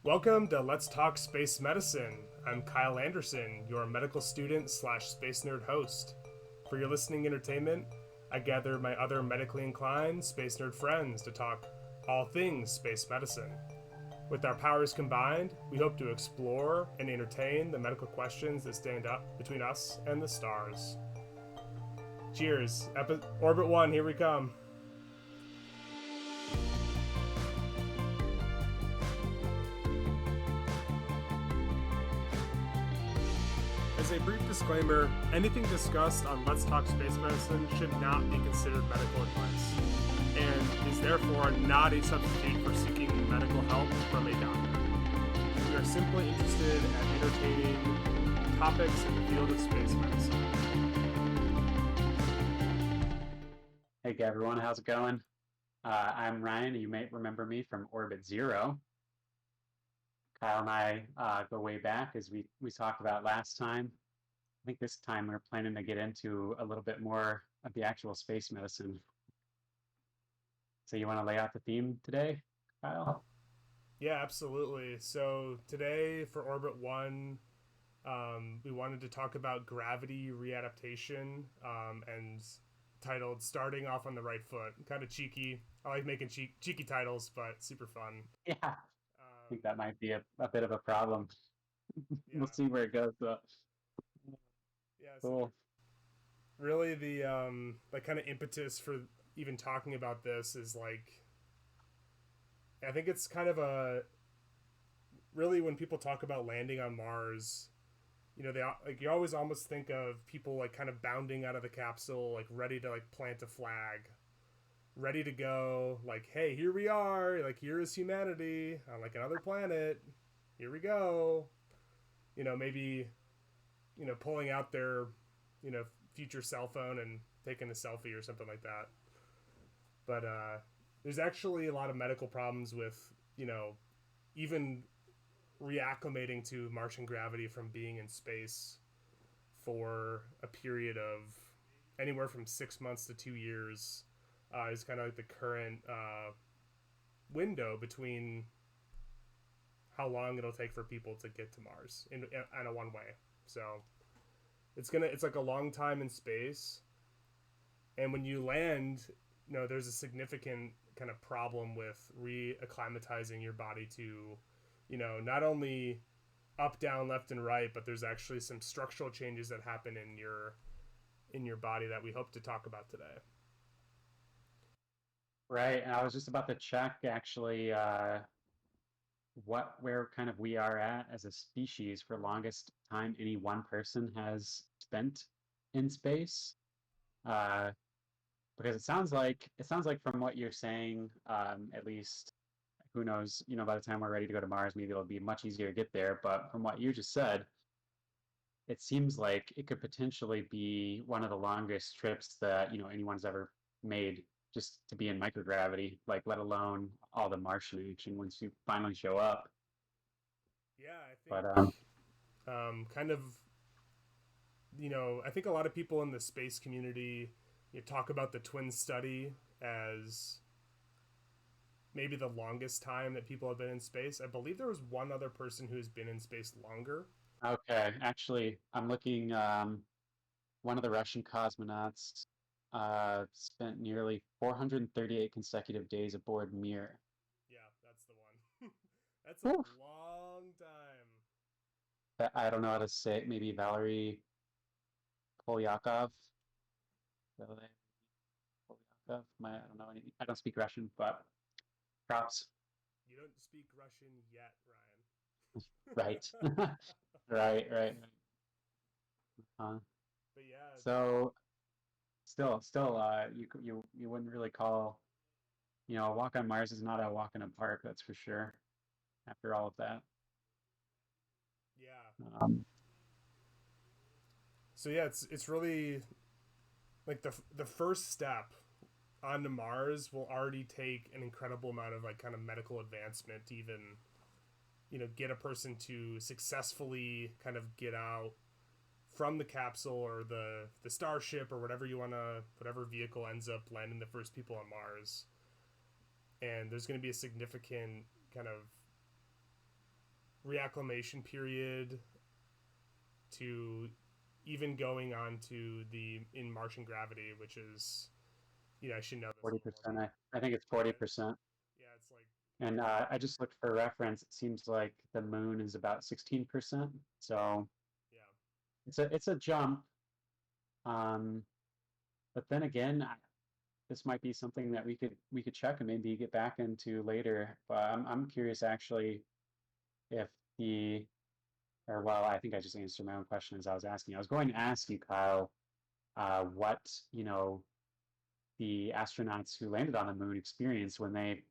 Welcome to Let's Talk Space Medicine. I'm Kyle Anderson, your medical student slash space nerd host. For your listening entertainment, I gather my other medically inclined space nerd friends to talk all things space medicine. With our powers combined, we hope to explore and entertain the medical questions that stand up between us and the stars. Cheers. Orbit 1, here we come. As a brief disclaimer, anything discussed on Let's Talk Space Medicine should not be considered medical advice, and is therefore not a substitute for seeking medical help from a doctor. We are simply interested at entertaining topics in the field of space medicine. Hey everyone, how's it going? I'm Ryan, and you may remember me from Orbit Zero. Kyle and I go way back, as we talked about last time. I think this time we're planning to get into a little bit more of the actual space medicine. So you want to lay out the theme today, Kyle? Yeah, absolutely. So today for Orbit 1, we wanted to talk about gravity readaptation, and titled Starting Off on the Right Foot. Kind of cheeky. I like making cheeky titles, but super fun. Yeah, I Um, think that might be a bit of a problem. We'll yeah. see where it goes, though. Yeah, so Cool. really the like kind of impetus for even talking about this is like I think it's kind of a really when people talk about landing on Mars, they like you always almost think of people like kind of bounding out of the capsule, like ready to like plant a flag, ready to go, like hey, here we are, like here is humanity on like another planet. Here we go. Maybe pulling out their future cell phone and taking a selfie or something like that. But there's actually a lot of medical problems with even reacclimating to Martian gravity from being in space for a period of anywhere from 6 months to 2 years is kind of like the current window between how long it'll take for people to get to Mars in a one way. So it's like a long time in space, and when you land, there's a significant kind of problem with reacclimatizing your body to, not only up, down, left, and right, but there's actually some structural changes that happen in your body that we hope to talk about today. Right, and I was just about to check actually where kind of we are at as a species for longest time any one person has spent in space. Uh, because it sounds like from what you're saying, at least who knows, by the time we're ready to go to Mars, maybe it'll be much easier to get there. But from what you just said, it seems like it could potentially be one of the longest trips that, anyone's ever made just to be in microgravity, like let alone all the Martian action once you finally show up. Yeah, I think But kind of, I think a lot of people in the space community talk about the twin study as maybe the longest time that people have been in space. I believe there was one other person who's been in space longer. okay, actually, I'm looking. One of the Russian cosmonauts spent nearly 438 consecutive days aboard Mir. Yeah, that's the one. That's a Whew. long time. I don't know how to say it. Maybe Valery Polyakov. Valery Polyakov. I don't know anything. I don't speak Russian, but props. You don't speak Russian yet, Right. Ryan. Right. Uh, But yeah, so still, you wouldn't really call, a walk on Mars is not a walk in a park, that's for sure. After all of that. yeah. Um, So yeah, it's really like the first step onto Mars will already take an incredible amount of like kind of medical advancement to even get a person to successfully kind of get out from the capsule or the starship or whatever vehicle ends up landing the first people on Mars. And there's going to be a significant kind of reacclimation period to even going on to the in Martian gravity, which is, I should know this a little more, 40%. but I think it's yeah, 40%. yeah, it's like And I just looked for reference. It seems like the moon is about 16%. So yeah, it's a jump. Um, but then again, this might be something that we could check and maybe get back into later. But I'm curious actually if the or well, I think I just answered my own question as I was asking. I was going to ask you, Kyle, what the astronauts who landed on the moon experienced when they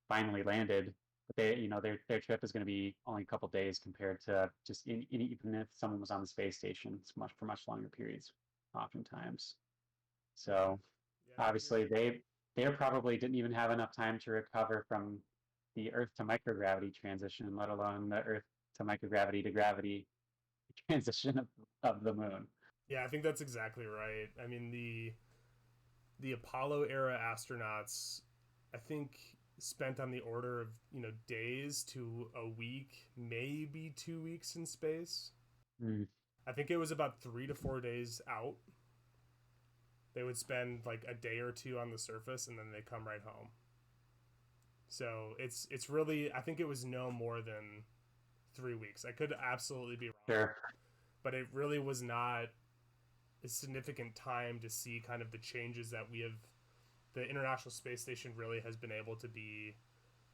finally landed. But their trip is going to be only a couple days compared to just even if someone was on the space station, it's much longer periods, oftentimes. yeah, So yeah. I think obviously they probably didn't even have enough time to recover from the Earth to microgravity transition, let alone the Earth to gravity transition of the moon. yeah, I think that's exactly right. I mean, the Apollo era astronauts, I think, spent on the order of days to a week, maybe 2 weeks in space. Mm, I think it was about 3 to 4 days out. They would spend like a day or two on the surface, and then they come right home. So it's really, I think it was no more than 3 weeks. I could absolutely be wrong, sure. but it really was not a significant time to see kind of the changes that we have. The International Space Station really has been able to be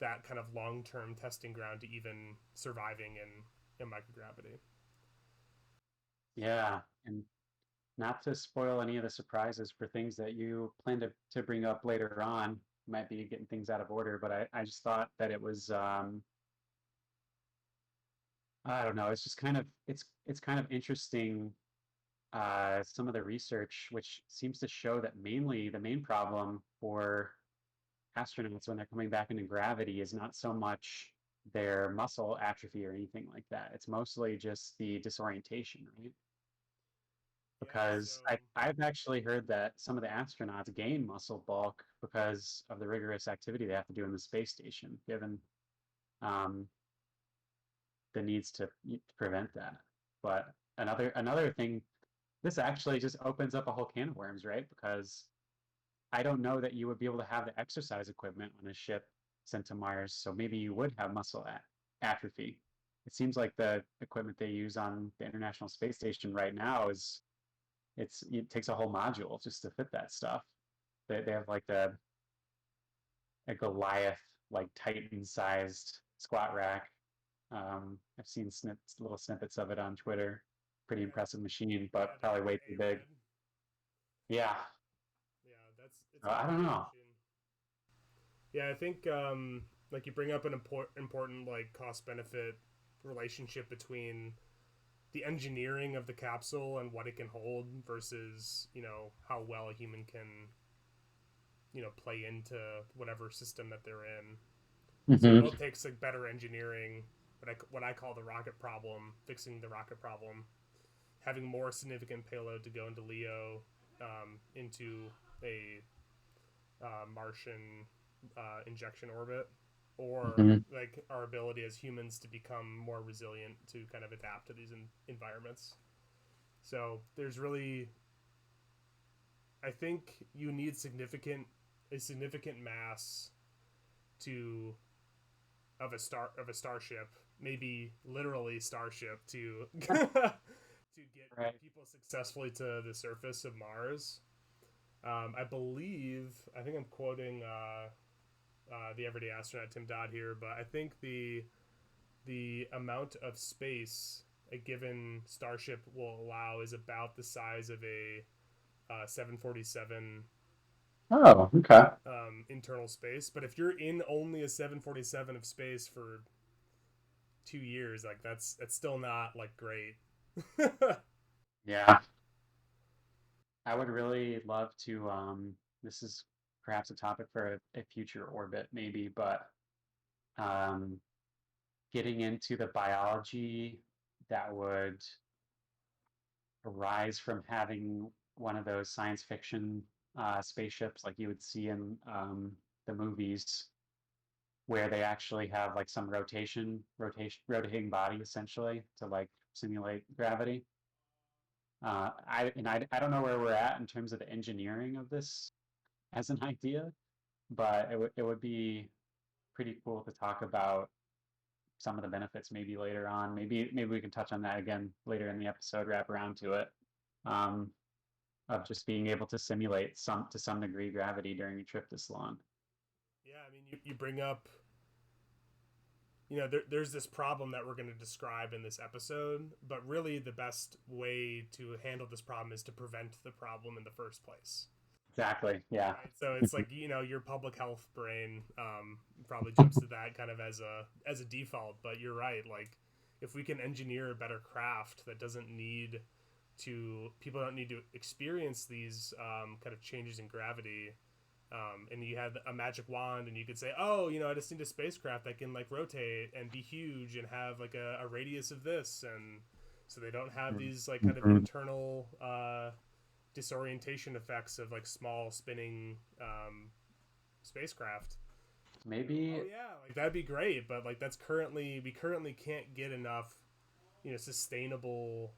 that kind of long-term testing ground to even surviving in microgravity. Yeah. And not to spoil any of the surprises for things that you plan to bring up later on, might be getting things out of order, but I just thought that it was I don't know, it's just it's kind of interesting some of the research which seems to show that mainly the main problem for astronauts when they're coming back into gravity is not so much their muscle atrophy or anything like that. It's mostly just the disorientation, right? Yeah, so Because I've actually heard that some of the astronauts gain muscle bulk because of the rigorous activity they have to do in the space station, given um, the needs to prevent that. But another thing, this actually just opens up a whole can of worms, right? Because I don't know that you would be able to have the exercise equipment on a ship sent to Mars, so maybe you would have muscle atrophy. It seems like the equipment they use on the International Space Station right now it takes a whole module just to fit that stuff. They have like a Goliath like Titan sized squat rack. I've seen little snippets of it on Twitter. Pretty yeah, impressive machine, yeah, but the probably way too big. AOMED. Yeah, Yeah, it's a I pretty don't big know. machine. Yeah, I think like you bring up an important like cost benefit relationship between the engineering of the capsule and what it can hold versus how well a human can play into whatever system that they're in. So it Hmm. both takes like better engineering, what I call the rocket problem, fixing the rocket problem, having more significant payload to go into Leo, into a Martian injection orbit, or Hmm. like our ability as humans to become more resilient to kind of adapt to these environments. So there's really, I think you need a significant mass to of a starship, maybe literally starship, to to get Right. people successfully to the surface of Mars. I think I'm quoting the everyday astronaut Tim Dodd here, but I think the amount of space a given starship will allow is about the size of a 747 Oh, okay. internal space. But if you're in only a 747 of space for 2 years, like that's still not like great. Yeah. I would really love to this is perhaps a topic for a future orbit maybe, but um getting into the biology that would arise from having one of those science fiction spaceships like you would see in the movies. where they actually have like some rotating body essentially to like simulate gravity. I don't know where we're at in terms of the engineering of this as an idea, but it would be pretty cool to talk about some of the benefits maybe later on. Maybe we can touch on that again later in the episode, wrap around to it, um, of just being able to simulate some to some degree gravity during a trip this long. Yeah, I mean, you bring up, there's this problem that we're going to describe in this episode, but really the best way to handle this problem is to prevent the problem in the first place. Exactly. Yeah. Right. So it's like, your public health brain probably jumps to that kind of as a default, but you're right. Like, if we can engineer a better craft that doesn't need people don't need to experience these kind of changes in gravity, and you had a magic wand and you could say, oh, I just need a spacecraft that can like rotate and be huge and have like a radius of this, and so they don't have these like kind of Mhm. internal disorientation effects of like small spinning spacecraft. Oh Maybe yeah, like that'd be great, but like we currently can't get enough sustainable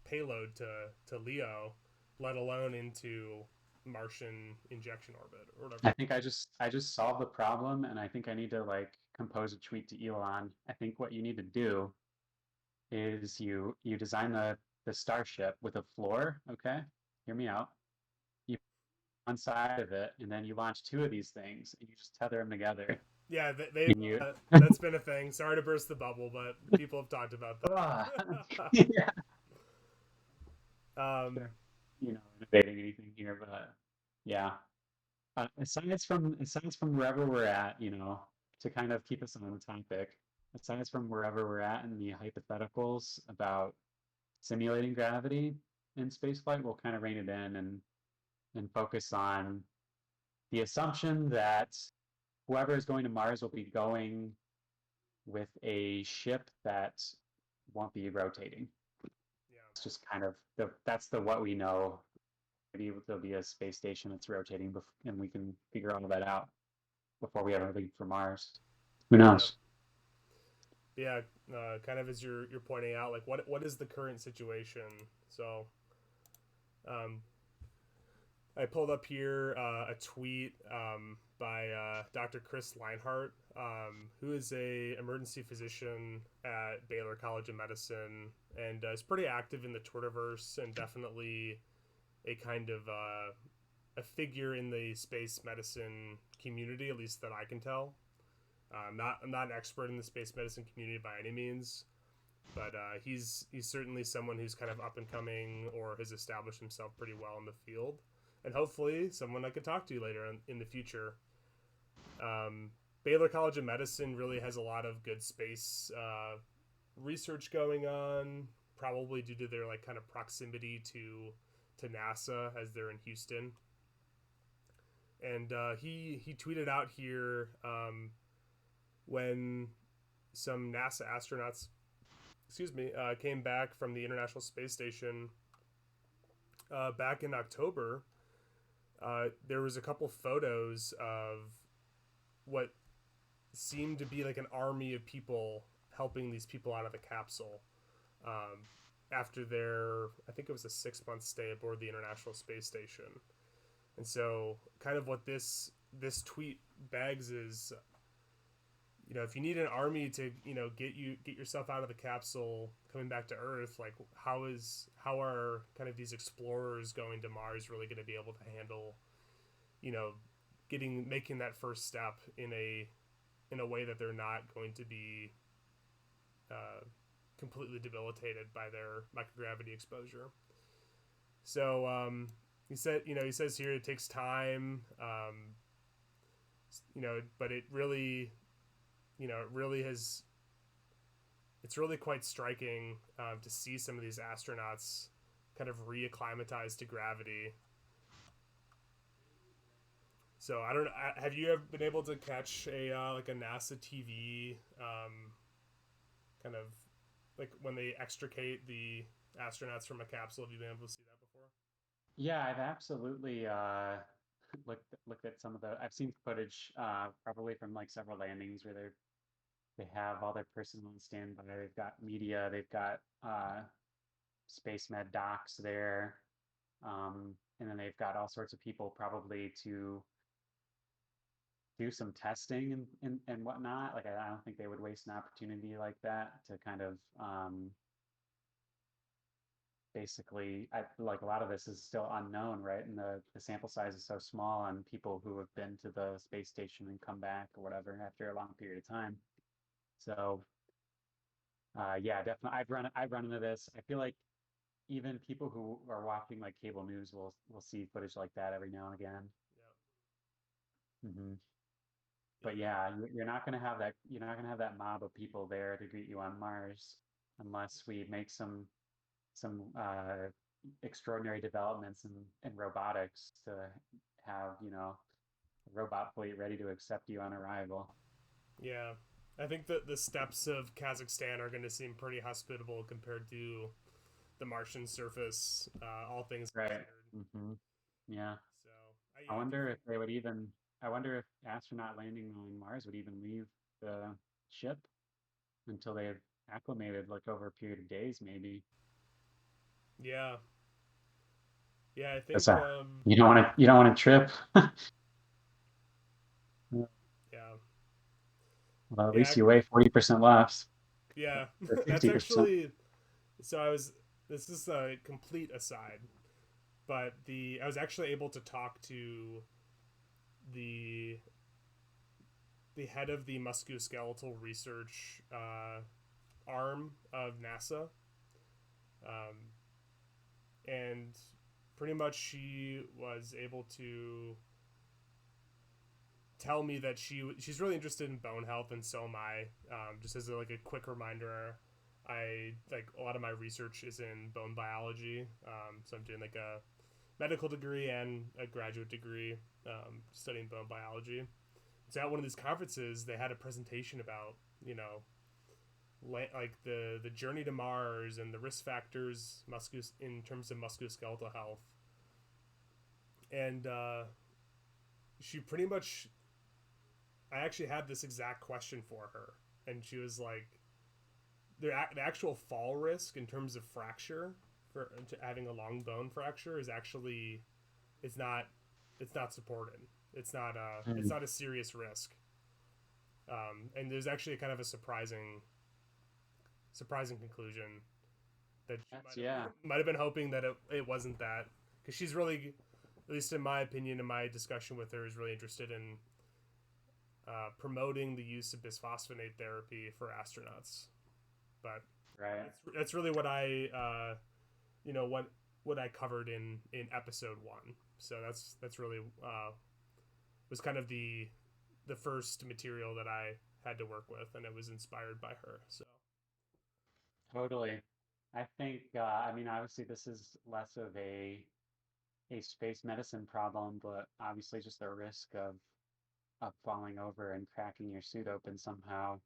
payload to Leo, let alone into Martian injection orbit or I whatever. think I just solved the problem, and I think I need to like compose a tweet to Elon. I think what you need to do is you design the starship with a floor. Okay, hear me out. You put one side of it, and then you launch two of these things, and you just tether them together. Yeah, they've And you, that's been a thing. Sorry to burst the bubble, but people have talked about ah, that. yeah, um, sure. Innovating anything here, but yeah. Aside from wherever we're at, to kind of keep us on the topic, aside from wherever we're at in the hypotheticals about simulating gravity in spaceflight, we'll kind of rein it in and focus on the assumption that whoever is going to Mars will be going with a ship that won't be rotating. yeah, It's just kind of that's the what we know. Maybe there'll be a space station that's rotating, and we can figure all that out before we ever leave for Mars. Who yeah, knows? yeah. Kind of as you're pointing out, like what is the current situation? So, um, I pulled up here a tweet by Dr. Chris Leinhart, who is a emergency physician at Baylor College of Medicine, and is pretty active in the Twitterverse and definitely a kind of a figure in the space medicine community, at least that I can tell. I'm not an expert in the space medicine community by any means, but he's certainly someone who's kind of up and coming or has established himself pretty well in the field, and hopefully someone I could talk to later in the future. Um, Baylor College of Medicine really has a lot of good space research going on, probably due to their like kind of proximity to NASA as they're in Houston. And he tweeted out here when some NASA astronauts, excuse me, came back from the International Space Station back in October. There was a couple photos of what seemed to be like an army of people helping these people out of the capsule after their, I think it was a 6 month stay aboard the International Space Station. And so, kind of what this tweet begs is, if you need an army to get yourself out of the capsule coming back to Earth, like how are kind of these explorers going to Mars really going to be able to handle you know making that first step in a way that they're not going to be uh, completely debilitated by their microgravity exposure. So he says here it takes time, but it really it really has it's really quite striking to see some of these astronauts kind of reacclimatize to gravity. So I don't know. Have you ever been able to catch a like a NASA TV kind of like when they extricate the astronauts from a capsule? Have you been able to see that before? Yeah, I've absolutely. looked at some of the. I've seen footage, probably from like several landings where they have all their personnel on standby. They've got media. They've got space med docs there, and then they've got all sorts of people probably to do some testing and whatnot. Like I don't think they would waste an opportunity like that to kind of basically like a lot of this is still unknown, right? And the sample size is so small on people who have been to the space station and come back or whatever after a long period of time. So yeah, definitely I've run into this. I feel like even people who are watching like cable news will see footage like that every now and again. Hmm. Yeah. But yeah, you're not gonna have that. You're not gonna have that mob of people there to greet you on Mars unless we make some extraordinary developments in robotics to have, a robot fleet ready to accept you on arrival. Yeah. I think that the steppes of Kazakhstan are going to seem pretty hospitable compared to the Martian surface, all things Right. considered. Hmm. Yeah. So, I I do wonder if think, they would even. I wonder if astronaut landing on Mars would even leave the ship until they have acclimated, like over a period of days, maybe. yeah. Yeah, I That's think, you don't want to trip. yeah. Well, at Yeah. least you weigh 40% less Yeah. or That's 50%. actually, so this is a complete aside, but I was actually able to talk to the the head of the musculoskeletal research arm of NASA, um, and pretty much she was able to tell me that she's really interested in bone health, and so am I. Just as like a quick reminder, I like a lot of my research is in bone biology, so I'm doing like a medical degree and a graduate degree studying bone biology. So at one of these conferences, they had a presentation about like the journey to Mars and the risk factors in terms of musculoskeletal health, and she pretty much I actually had this exact question for her, and she was like, the actual fall risk in terms of fracture for having a long bone fracture is actually it's not it's not supported. It's Mm. not a serious risk. And there's actually kind of a surprising conclusion that she That's yeah. might have been hoping that it wasn't that, because she's really, at least in my opinion, in my discussion with her, is really interested in promoting the use of bisphosphonate therapy for astronauts. But Right. that's really what I what I covered in episode 1. So that's really was kind of the first material that I had to work with, and it was inspired by her. So Totally. I think, I mean, obviously this is less of a space medicine problem, but obviously just a risk of falling over and cracking your suit open somehow.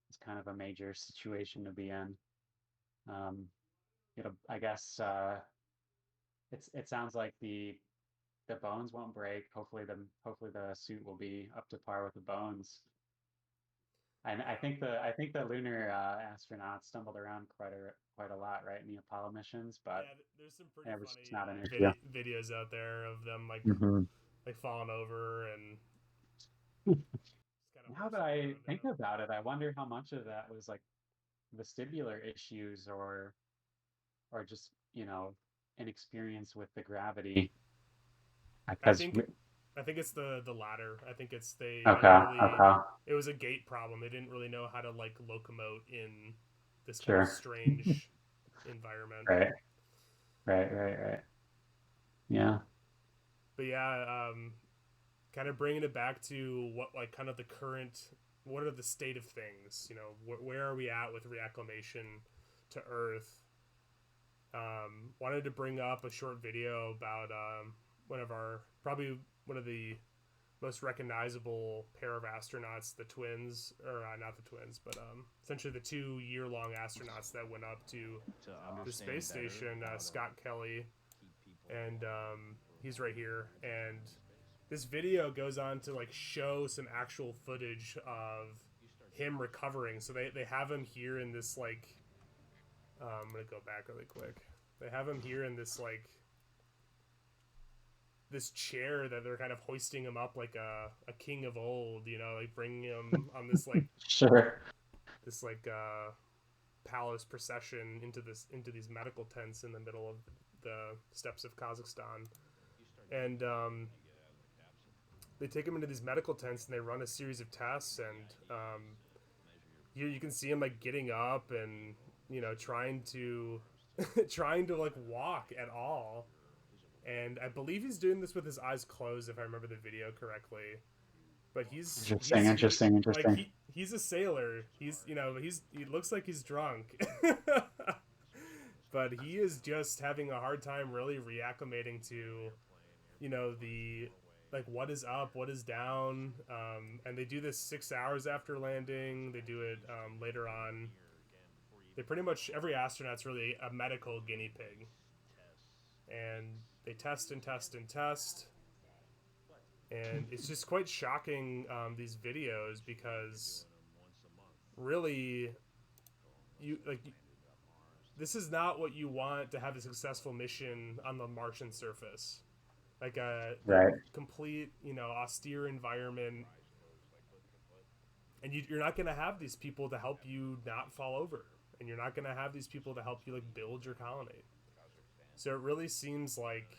It's kind of a major situation to be in. Um, I guess it sounds like the bones won't break. Hopefully the suit will be up to par with the bones. And yeah, I think the lunar astronauts stumbled around quite a lot, right, in the Apollo missions, but yeah. There's some pretty it was just funny not an issue. videos out there of them Hmm. like falling over and just kind of Now that horsing I around. think about it, I wonder how much of that was like vestibular issues or just, inexperience with the gravity. I Because think I think it's the latter. I think it's they didn't okay, really. okay, It was a gait problem. They didn't really know how to like locomote in this kind of sure, strange environment. right, right. Yeah, But yeah, kind of bringing it back to what like kind of the current, what are the state of things? Where are we at with reacclimation to Earth? Wanted to bring up a short video about probably one of the most recognizable pair of astronauts, the twins, or not the twins, but essentially the 2-year-long astronauts that went up to the space station, Scott Kelly, and he's right here. And this video goes on to like show some actual footage of him recovering. So they have him here in this like I'm gonna go back really quick. They have him here in this like this chair that they're kind of hoisting him up like a king of old, you know, like bringing him on Sure. this like palace procession into these medical tents in the middle of the steppes of Kazakhstan. And they take him into these medical tents and they run a series of tests, and you can see him like getting up and you know trying to trying to like walk at all. And I believe he's doing this with his eyes closed, if I remember the video correctly. But Interesting, interesting, like interesting. he's a sailor. He's you know he looks like he's drunk, but he is just having a hard time really reacclimating to you know the like what is up, what is down, and they do this 6 hours after landing. They do it later on. They pretty much every astronaut's really a medical guinea pig, and they test and test and test, and it's just quite shocking these videos because really you like this is not what you want to have a successful mission on the Martian surface. Like the Right. complete you know austere environment, and you're not going to have these people to help you not fall over, and you're not going to have these people to help you like build your colony. So it really seems like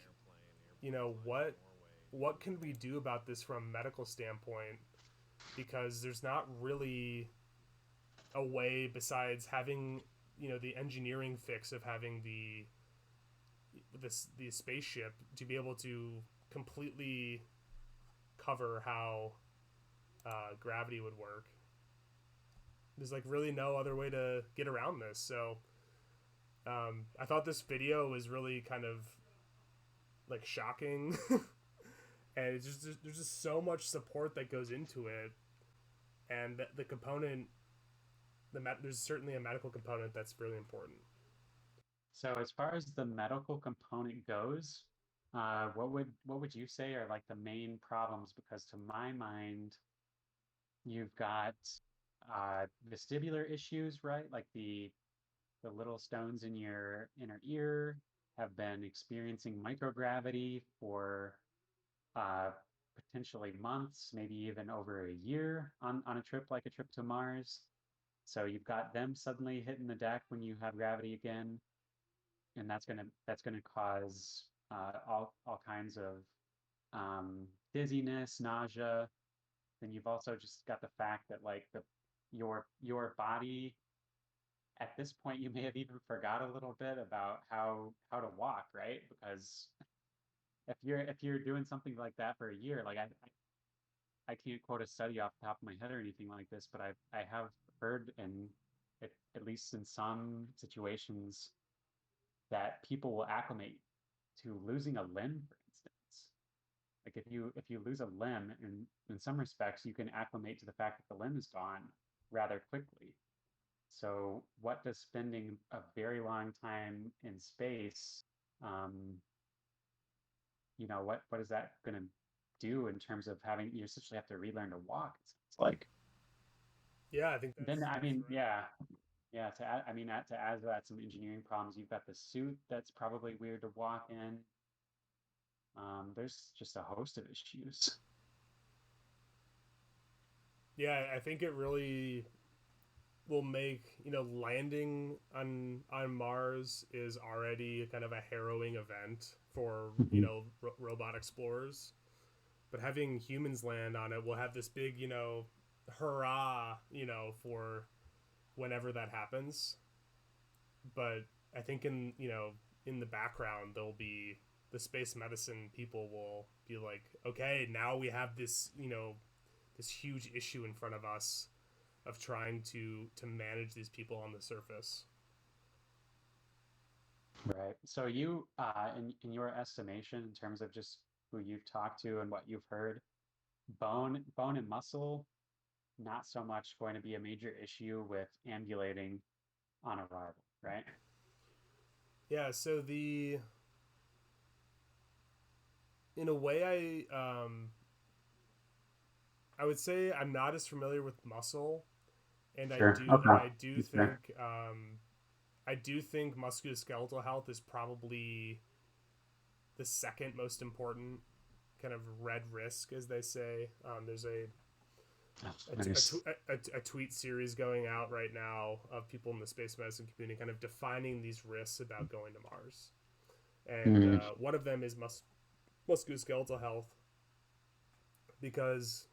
you know what can we do about this from a medical standpoint, because there's not really a way besides having you know the engineering fix of having the spaceship to be able to completely cover how gravity would work. There's like really no other way to get around this. So I thought this video was really kind of like shocking, and it's just there's just so much support that goes into it, and the component there's certainly a medical component that's really important. So as far as the medical component goes, what would you say are like the main problems? Because to my mind, you've got vestibular issues, right? Like the little stones in your inner ear have been experiencing microgravity for uh, potentially months, maybe even over a year on a trip like a trip to Mars. So you've got them suddenly hitting the deck when you have gravity again, and that's gonna cause all kinds of dizziness, nausea. Then you've also just got the fact that like your body at this point you may have even forgot a little bit about how to walk, right? Because if you're doing something like that for a year, like I can't quote a study off the top of my head or anything like this, but I have heard, and at least in some situations, that people will acclimate to losing a limb, for instance. Like if you lose a limb, in some respects, you can acclimate to the fact that the limb is gone rather quickly. So, what does spending a very long time in space, um, what is that going to do in terms of having you essentially have to relearn to walk? It's like Yeah, I think then I that's mean, right. yeah, yeah. To add to that, some engineering problems. You've got the suit that's probably weird to walk in. There's just a host of issues. Yeah, I think it really will make you know landing on Mars is already kind of a harrowing event for you Mhm. know robot explorers, but having humans land on it will have this big you know hurrah you know for whenever that happens. But I think in you know in the background there'll be the space medicine people will be like, okay, now we have this you know this huge issue in front of us of trying to manage these people on the surface. Right. So in your estimation, in terms of just who you've talked to and what you've heard, bone and muscle, not so much going to be a major issue with ambulating on arrival, right? Yeah, so the in a way I would say I'm not as familiar with muscle, and Sure. Okay. I do That's fair. think I do think musculoskeletal health is probably the second most important kind of red risk, as they say. There's Oh, nice. a tweet series going out right now of people in the space medicine community kind of defining these risks about going to Mars. And Mm, one of them is musculoskeletal health, because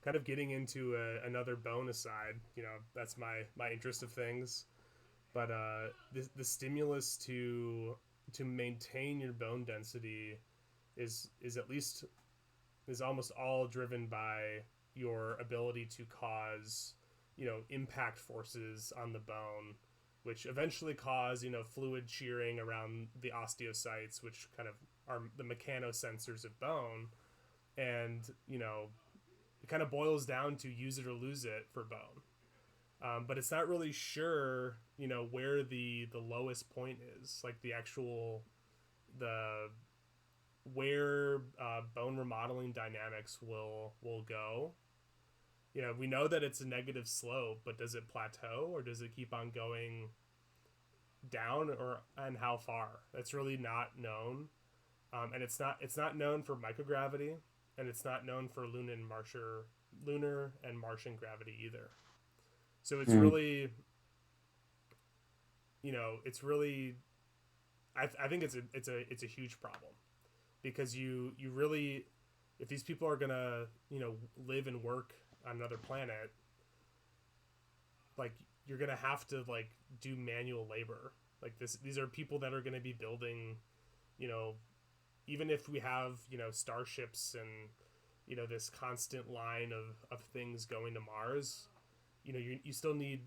kind of getting into another bone aside, that's my interest of things. But the stimulus to maintain your bone density is at least is almost all driven by your ability to cause impact forces on the bone, which eventually cause fluid shearing around the osteocytes, which kind of are the mechanosensors of bone. And it kind of boils down to use it or lose it for bone. But it's not really sure where the lowest point is, like the actual the where bone remodeling dynamics will go. We know that it's a negative slope, but does it plateau or does it keep on going down, or and how far? That's really not known. And it's not known for microgravity, and it's not known for lunar and Martian gravity either. So mm, it's really I think it's a huge problem, because you really, if these people are gonna live and work on another planet, like you're gonna have to like do manual labor. Like these are people that are gonna be building, you know even if we have starships and this constant line of things going to Mars, you still need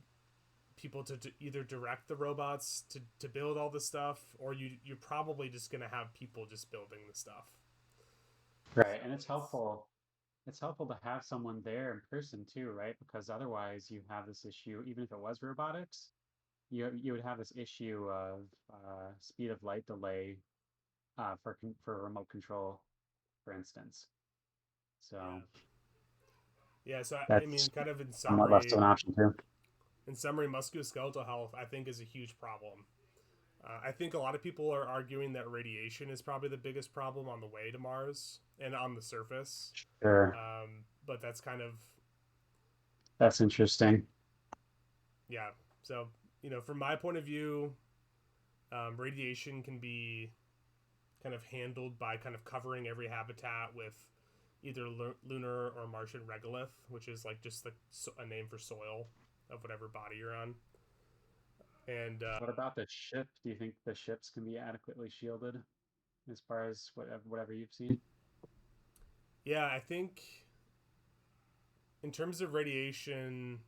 people to either direct the robots to build all the stuff, or you're probably just gonna have people just building the stuff. So right. And it's it's helpful. It's helpful to have someone there in person too, right? Because otherwise you have this issue, even if it was robotics, you would have this issue of speed of light delay for remote control, for instance. So Yeah, yeah. So I mean, that's kind of somewhat less of an option too. in summary, musculoskeletal health I think is a huge problem. I think a lot of people are arguing that radiation is probably the biggest problem on the way to Mars and on the surface. Sure. But that's kind of, That's interesting. yeah. So, from my point of view, radiation can be kind of handled by kind of covering every habitat with either lunar or Martian regolith, which is like just a name for soil of whatever body you're on. And What about the ship? Do you think the ships can be adequately shielded as far as whatever you've seen? yeah, I think in terms of radiation,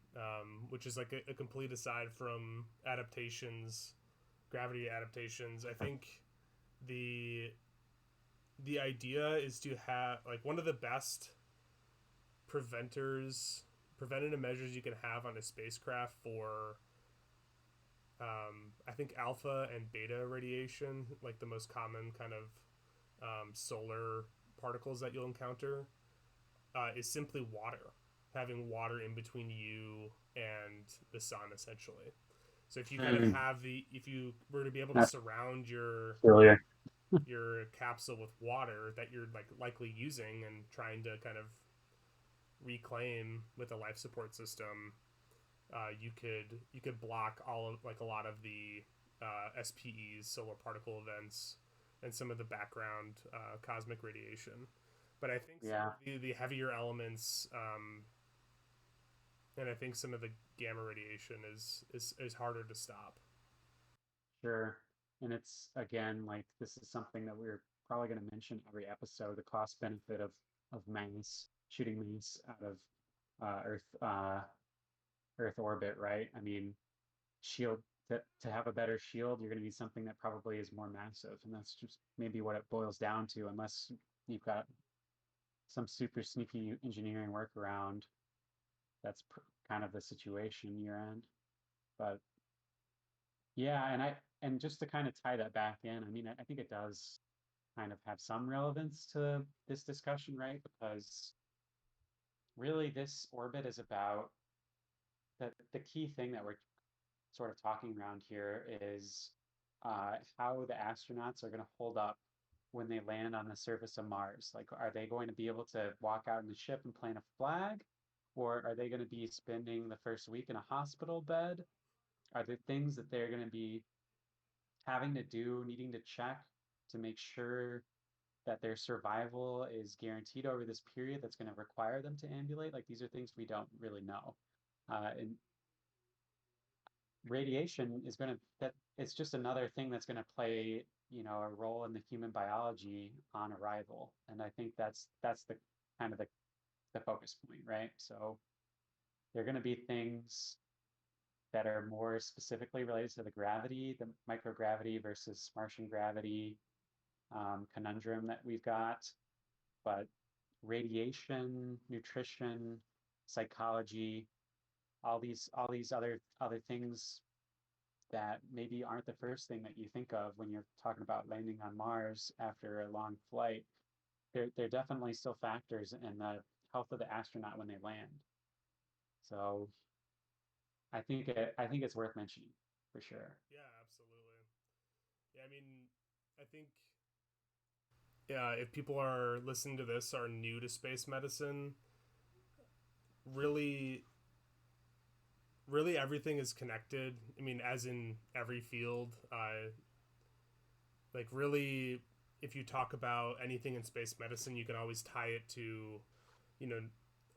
which is like a complete aside from adaptations, gravity adaptations, I think the the idea is to have like one of the best preventative measures you can have on a spacecraft for I think alpha and beta radiation, like the most common kind of solar particles that you'll encounter, is simply water. Having water in between you and the sun, essentially. So if you kind of Mm, have if you were to be able to that's surround familiar. your capsule with water that you're like likely using and trying to kind of reclaim with a life support system, you could block all of like a lot of the SPEs, solar particle events, and some of the background cosmic radiation. But I think some Yeah, of the heavier elements, and I think some of the gamma radiation is harder to stop. sure. And it's again like this is something that we're probably going to mention every episode, the cost benefit of mass, shooting mass out of Earth orbit, right? I mean, shield to have a better shield, you're going to need something that probably is more massive, and that's just maybe what it boils down to, unless you've got some super sneaky engineering workaround. That's kind of the situation you're in. But yeah, and just to kind of tie that back in, I mean, I think it does kind of have some relevance to this discussion, right? Because really this orbit is about the key thing that we're sort of talking around here is how the astronauts are going to hold up when they land on the surface of Mars. Like, are they going to be able to walk out in the ship and plant a flag? Or are they going to be spending the first week in a hospital bed? Are there things that they're going to be having to do, needing to check to make sure that their survival is guaranteed over this period that's going to require them to ambulate? Like, these are things we don't really know. And radiation is going to that it's just another thing that's going to play, a role in the human biology on arrival. And I think that's the kind of the focus point, right? So there are going to be things that are more specifically related to the gravity, the microgravity versus Martian gravity conundrum that we've got. But radiation, nutrition, psychology, all these other things that maybe aren't the first thing that you think of when you're talking about landing on Mars after a long flight. They're definitely still factors in the health of the astronaut when they land. So I think it's worth mentioning for sure. Yeah, absolutely. Yeah, I mean, I think yeah, if people are listening to this are new to space medicine, really really everything is connected. I mean, as in every field, like really if you talk about anything in space medicine, you can always tie it to, you know,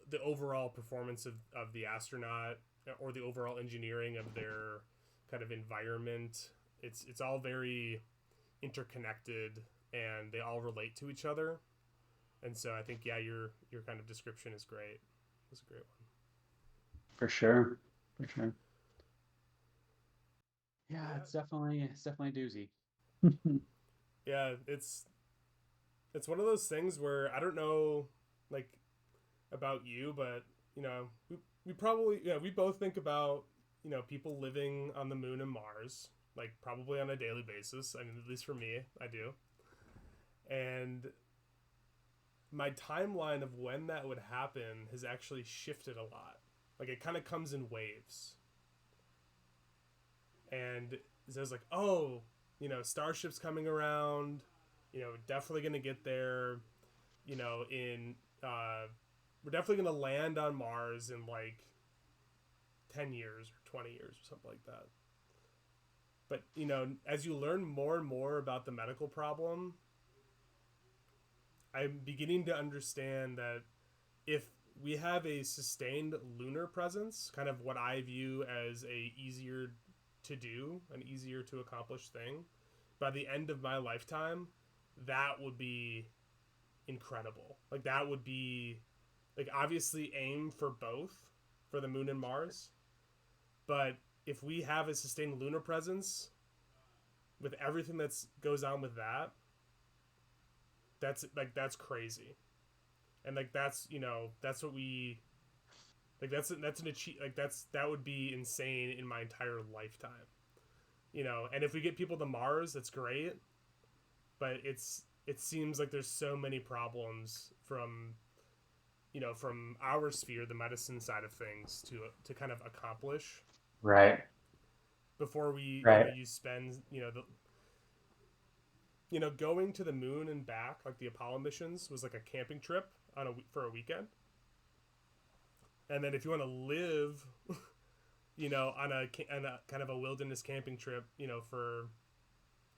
the overall performance of the astronaut or the overall engineering of their kind of environment. It's all very interconnected and they all relate to each other. And so I think yeah, your kind of description is great. It's a great one. For sure. For sure. But Yeah, yeah, it's definitely a doozy. yeah, it's one of those things where I don't know like about you, but you know, we probably yeah, we both think about, you know, people living on the moon and Mars, like probably on a daily basis. I mean, at least for me, I do. And my timeline of when that would happen has actually shifted a lot. Like it kind of comes in waves. And so I was like, oh, you know, Starship's coming around, you know, definitely gonna get there, you know, in we're definitely gonna land on Mars in like 10 years or 20 years or something like that. But you know, as you learn more and more about the medical problem, I'm beginning to understand that if we have a sustained lunar presence, kind of what I view as a easier to do, an easier to accomplish thing, by the end of my lifetime, that would be incredible. Like that would be like obviously aim for both for the moon and Mars, but if we have a sustained lunar presence with everything that's goes on with that, that's like that's crazy. And like that's, you know, that's what we like that's an achieve like that would be insane in my entire lifetime. You know, and if we get people to Mars, that's great, but it seems like there's so many problems from, you know, from our sphere, the medicine side of things, to kind of accomplish Right. before we, you know, Right. you spend, you know, the you know, going to the moon and back, like the Apollo missions was like a camping trip on for a weekend. And then if you want to live, you know, on a kind of a wilderness camping trip, you know,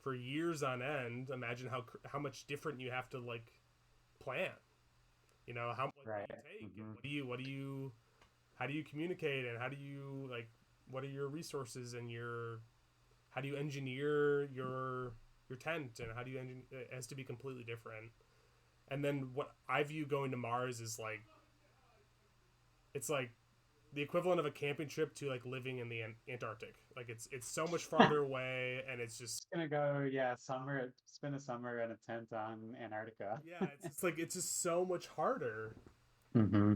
for years on end, imagine how much different you have to like plan. You know, how what do Right. you take and Hmm. what do you how do you communicate and how do you like what are your resources and your how do you engineer your tent and how do you engineer it has to be completely different. And then what I view going to Mars is like it's like the equivalent of a camping trip to like living in the Antarctic. Like it's so much farther away and it's just Just gonna go, yeah, spend a summer in a tent on Antarctica. yeah, it's just like it's just so much harder. Hmm.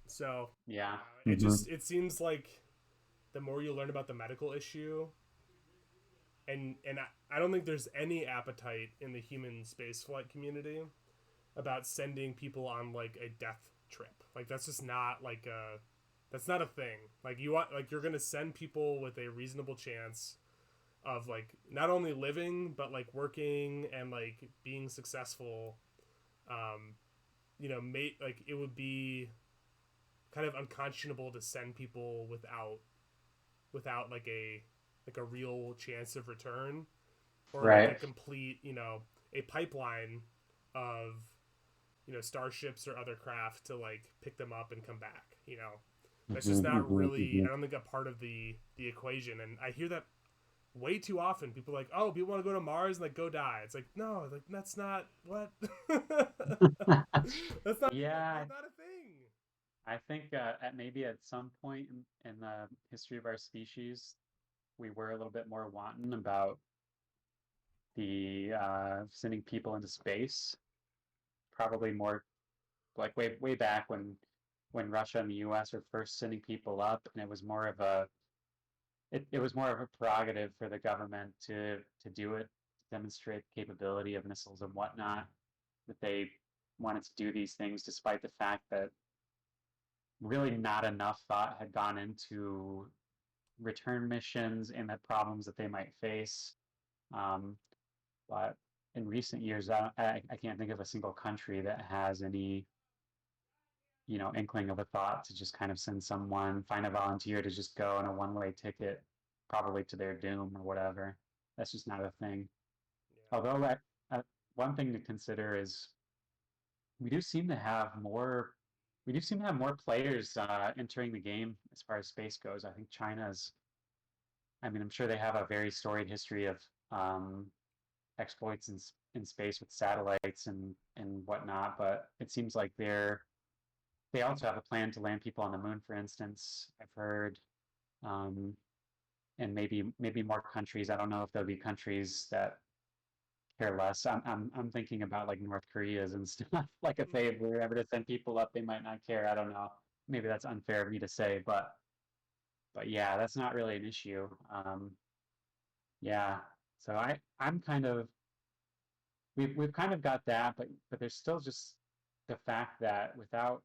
So, Yeah. yeah, Hmm. it seems like the more you learn about the medical issue, and I don't think there's any appetite in the human spaceflight community about sending people on like a death trip. Like that's just not like a that's not a thing. Like you want like you're gonna send people with a reasonable chance of like not only living but like working and like being successful. Um, mate, like it would be kind of unconscionable to send people without like a real chance of return or like a Right. complete a pipeline of starships or other craft to like pick them up and come back. That's just not really, I don't think, a part of the equation. And I hear that way too often. People are like, oh, people want to go to Mars and like go die. It's like, no, like that's not what that's not Yeah, that's not a thing. I think at maybe at some point in the history of our species, we were a little bit more wanton about the sending people into space. Probably more like way back when Russia and the U.S. were first sending people up, and it was more of it was more of a prerogative for the government to do it, to demonstrate the capability of missiles and whatnot. That they wanted to do these things despite the fact that really not enough thought had gone into return missions and the problems that they might face. Um, but in recent years, I can't think of a single country that has any, inkling of a thought to just kind of send someone, find a volunteer to just go on a one-way ticket, probably to their doom or whatever. That's just not a thing. Although uh, one thing to consider is we do seem to have more we do seem to have more players entering the game as far as space goes. I think China's, I mean, I'm sure they have a very storied history of um, exploits in space with satellites and whatnot, but it seems like they also have a plan to land people on the moon, for instance. I've heard, um, and maybe more countries. I don't know if there'll be countries that care less. I'm thinking about like North Korea's and stuff. Like if they were ever to send people up, they might not care. I don't know. Maybe that's unfair of me to say, but yeah, that's not really an issue. Yeah. So I'm kind of we've kind of got that, but there's still just the fact that without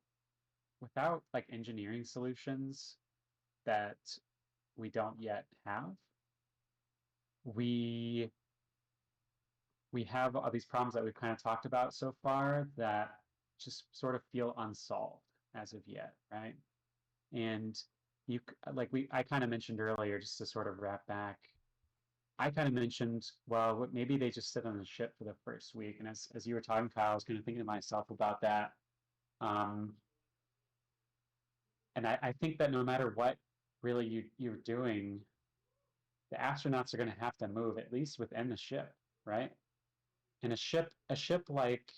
like engineering solutions that we don't yet have, we we have all these problems that we've kind of talked about so far that just sort of feel unsolved as of yet, right? And you like we I kind of mentioned earlier, just to sort of wrap back, I kind of mentioned, well, maybe they just sit on the ship for the first week. And as you were talking, Kyle, I was kind of thinking to myself about that. Um, and I think that no matter what really you're doing, the astronauts are going to have to move at least within the ship, right? And a ship like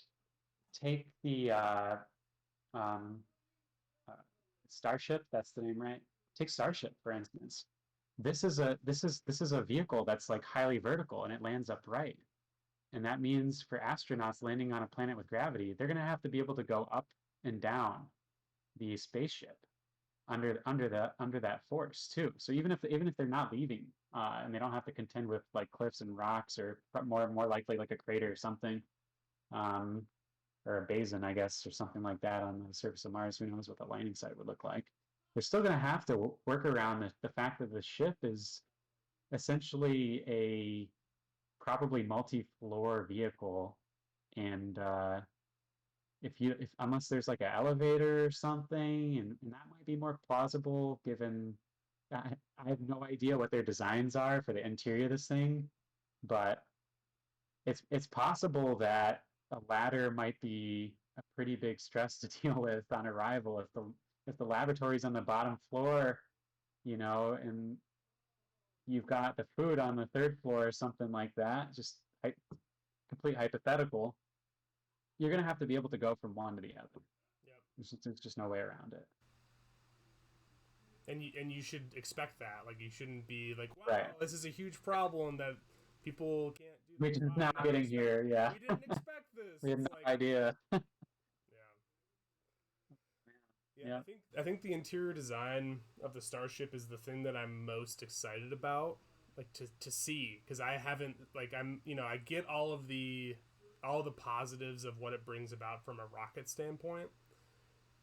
take the um, uh, Starship, that's the name, right? Take Starship, for instance. This is a vehicle that's like highly vertical and it lands upright. And that means for astronauts landing on a planet with gravity, they're going to have to be able to go up and down the spaceship under that force too. So even if they're not leaving and they don't have to contend with like cliffs and rocks or more likely like a crater or something, um, or a basin, I guess, or something like that on the surface of Mars, who knows what the landing site would look like. They're still going to have to work around the fact that the ship is essentially a probably multi-floor vehicle, and if unless there's like an elevator or something, and that might be more plausible given I have no idea what their designs are for the interior of this thing, but it's possible that a ladder might be a pretty big stress to deal with on arrival if the laboratory's on the bottom floor, and you've got the food on the third floor or something like that, just complete hypothetical, you're going to have to be able to go from one to the other. Yep. There's just no way around it. And you should expect that. Like you shouldn't be like, wow, Right. this is a huge problem that people can't do their Which is job. now getting here. Yeah. We didn't expect this. We had It's no like, idea. yeah, yeah. Yeah. I think the interior design of the Starship is the thing that I'm most excited about, like to see, because I haven't like I get all the positives of what it brings about from a rocket standpoint,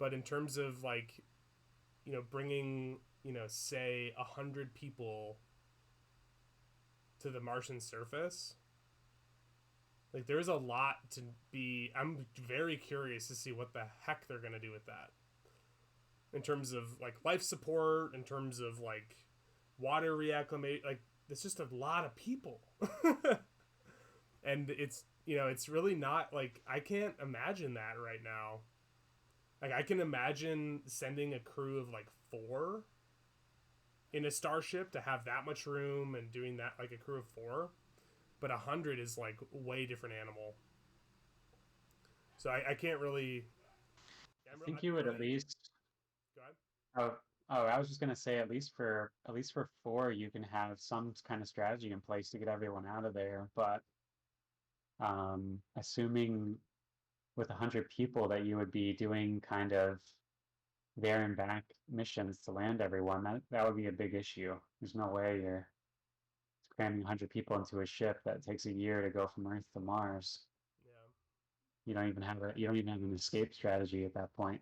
But in terms of like, bringing, say 100 people to the Martian surface, like there's a lot to be. I'm very curious to see what the heck they're gonna do with that in terms of like life support, in terms of like water reacclimate. Like it's just a lot of people, and it's really not like I can't imagine that right now. Like I can imagine sending a crew of like 4 in a starship to have that much room and doing that like a crew of 4, but 100 is like way different animal. So I can't really. I I'm think you would at really. least. Go ahead. Oh, I was just gonna say at least for 4, you can have some kind of strategy in place to get everyone out of there. But assuming with 100 people that you would be doing kind of there and back missions to land everyone, that would be a big issue. There's no way you're cramming 100 people into a ship that takes a year to go from Earth to Mars. Yeah. You don't even have an escape strategy at that point.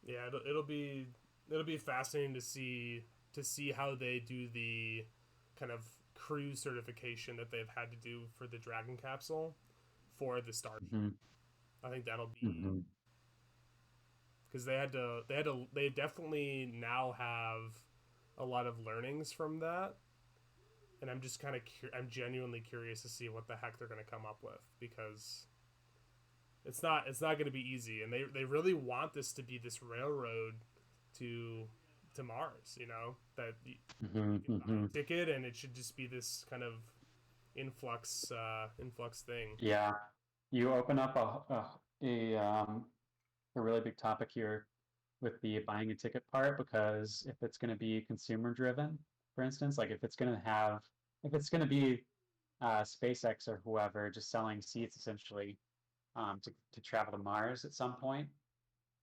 Yeah, it'll be fascinating to see how they do the kind of crew certification that they've had to do for the Dragon capsule for the Starship. Hmm. I think that'll be Hmm. because they definitely now have a lot of learnings from that, and I'm just kind of I'm genuinely curious to see what the heck they're going to come up with because it's not going to be easy, and they really want this to be this railroad to to Mars. That you Hmm. can buy Hmm. a ticket, and it should just be this kind of influx thing. Yeah, you open up a really big topic here with the buying a ticket part, because if it's going to be consumer driven, for instance, like if it's going to be SpaceX or whoever just selling seats essentially to travel to Mars at some point,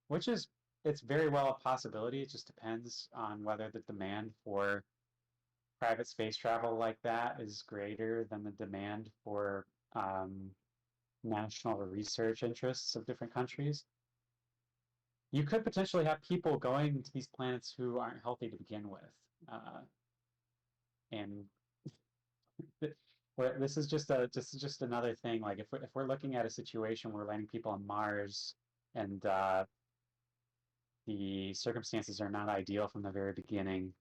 which is it's very well a possibility. It just depends on whether the demand for private space travel like that is greater than the demand for um, national research interests of different countries. You could potentially have people going to these planets who aren't healthy to begin with. And this is just another thing. Like if we're looking at a situation where we're landing people on Mars and the circumstances are not ideal from the very beginning,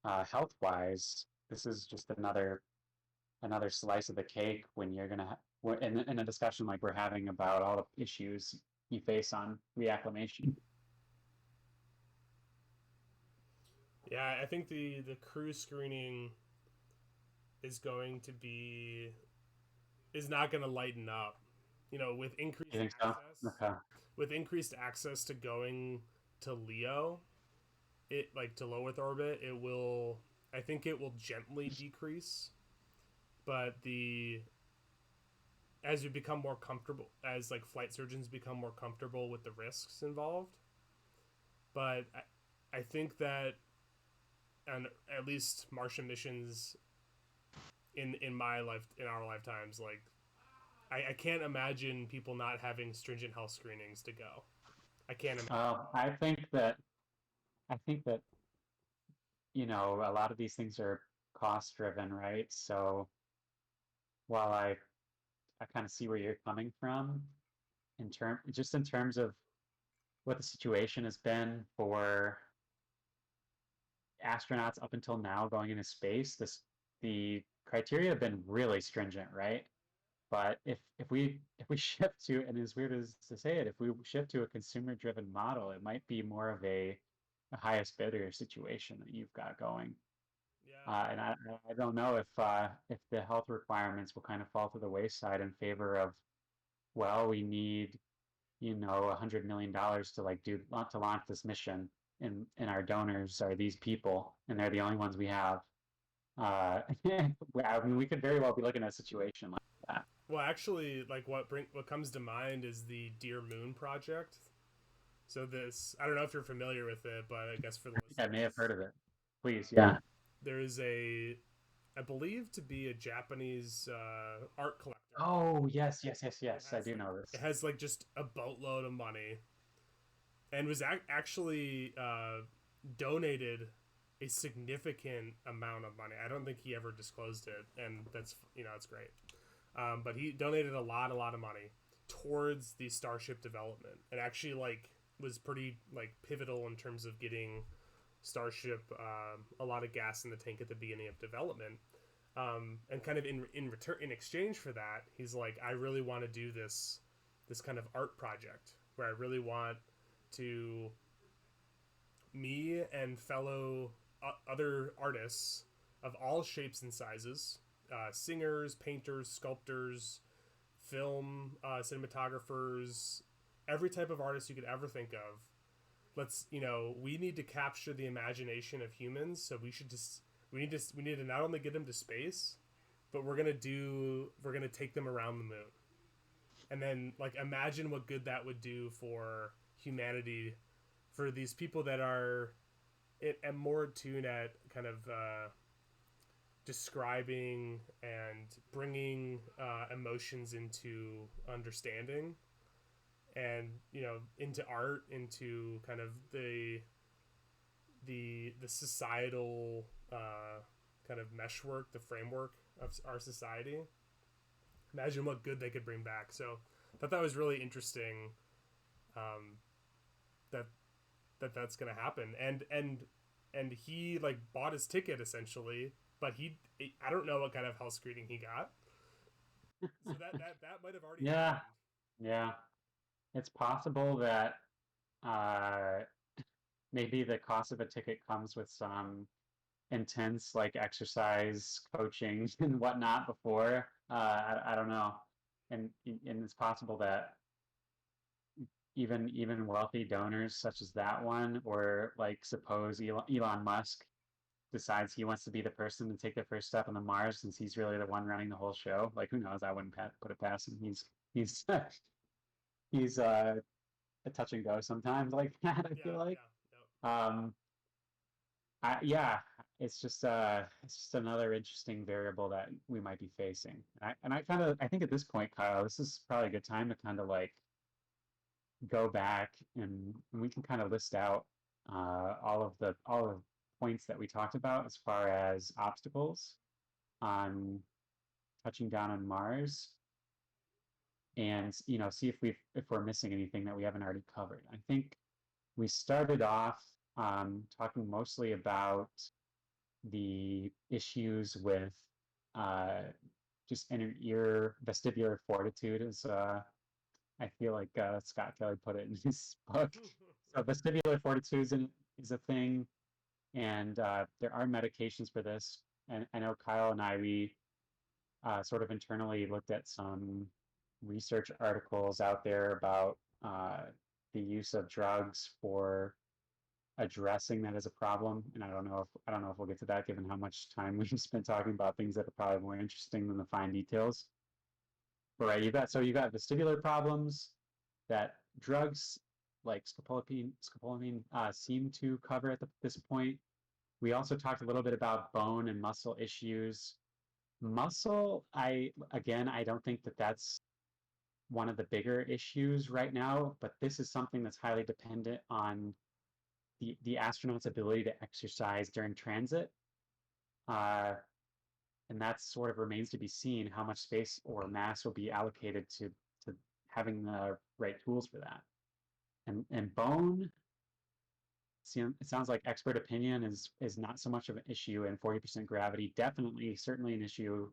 health wise, this is just another slice of the cake when you're gonna in a discussion like we're having about all the issues you face on reacclimation. Yeah, I think the crew screening is going to be is not going to lighten up. With You increased think so? access, Okay. with increased access to going to Leo, it like to low Earth orbit, it will. I think it will gently decrease, but the as you become more comfortable, as like flight surgeons become more comfortable with the risks involved. But I think that, and at least Martian missions in our lifetimes, like I can't imagine people not having stringent health screenings to go. I can't imagine. I think that a lot of these things are cost driven, right? So while I kind of see where you're coming from in terms of what the situation has been for astronauts up until now going into space, the criteria have been really stringent, right? But if we shift to, and as weird as to say it, if we shift to a consumer driven model, it might be more of a highest bidder situation that you've got going. Yeah, And I don't know if the health requirements will kind of fall to the wayside in favor of, well, we need $100 million to like do to launch this mission, and our donors are these people, and they're the only ones we have. I mean, we could very well be looking at a situation like that. well, actually, like what comes to mind is the Dear Moon project. So this, I don't know if you're familiar with it, but I guess for the I think I may have listeners, heard of it. Please, uh, yeah. there is I believe to be a Japanese art collector. Oh, yes, yes, yes, Who yes. I do know it this. has like just a boatload of money, and was actually donated a significant amount of money. I don't think he ever disclosed it, and that's, it's great. But he donated a lot of money towards the Starship development, and actually like was pretty like pivotal in terms of getting Starship a lot of gas in the tank at the beginning of development. And kind of in exchange for that, he's like, I really want to do this kind of art project where I really want to me and fellow other artists of all shapes and sizes, singers, painters, sculptors, film cinematographers, every type of artist you could ever think of. We need to capture the imagination of humans, so we need to not only get them to space, but we're gonna take them around the moon, and then like imagine what good that would do for humanity, for these people that are and more tuned at kind of describing and bringing emotions into understanding, and into art, into kind of the societal kind of meshwork, the framework of our society. Imagine what good they could bring back. So I thought that was really interesting. Um, that that's gonna happen, and he like bought his ticket essentially, but I don't know what kind of hell screening he got. So that might have already Yeah, happened. yeah. It's possible that uh, maybe the cost of a ticket comes with some intense like exercise coaching and whatnot before. I don't know, and it's possible that even wealthy donors such as that one, or like suppose Elon Musk decides he wants to be the person to take the first step on the Mars, since he's really the one running the whole show. Like, who knows? I wouldn't put it past him. He's he's a touch and go sometimes like that. I feel Yeah, like. yeah, yep. Um, yeah, it's just another interesting variable that we might be facing. And I kind of I think at this point, Kyle, this is probably a good time to kind of like go back, and we can kind of list out all of the points that we talked about as far as obstacles on touching down on Mars, and see if we're missing anything that we haven't already covered. I think we started off talking mostly about the issues with uh, just inner ear vestibular fortitude, as I feel like Scott Kelly put it in his book. So vestibular fortitude is a thing, and there are medications for this. And I know Kyle and I, we sort of internally looked at some research articles out there about the use of drugs for addressing that as a problem. And I don't know if we'll get to that, given how much time we've spent talking about things that are probably more interesting than the fine details. But right, you got vestibular problems that drugs like scopolamine seem to cover at this point. We also talked a little bit about bone and muscle issues. Muscle, I don't think that that's one of the bigger issues right now, but this is something that's highly dependent on the astronaut's ability to exercise during transit. Uh, and that sort of remains to be seen how much space or mass will be allocated to having the right tools for that. And bone, it sounds like expert opinion is not so much of an issue in 40% gravity. Definitely, certainly an issue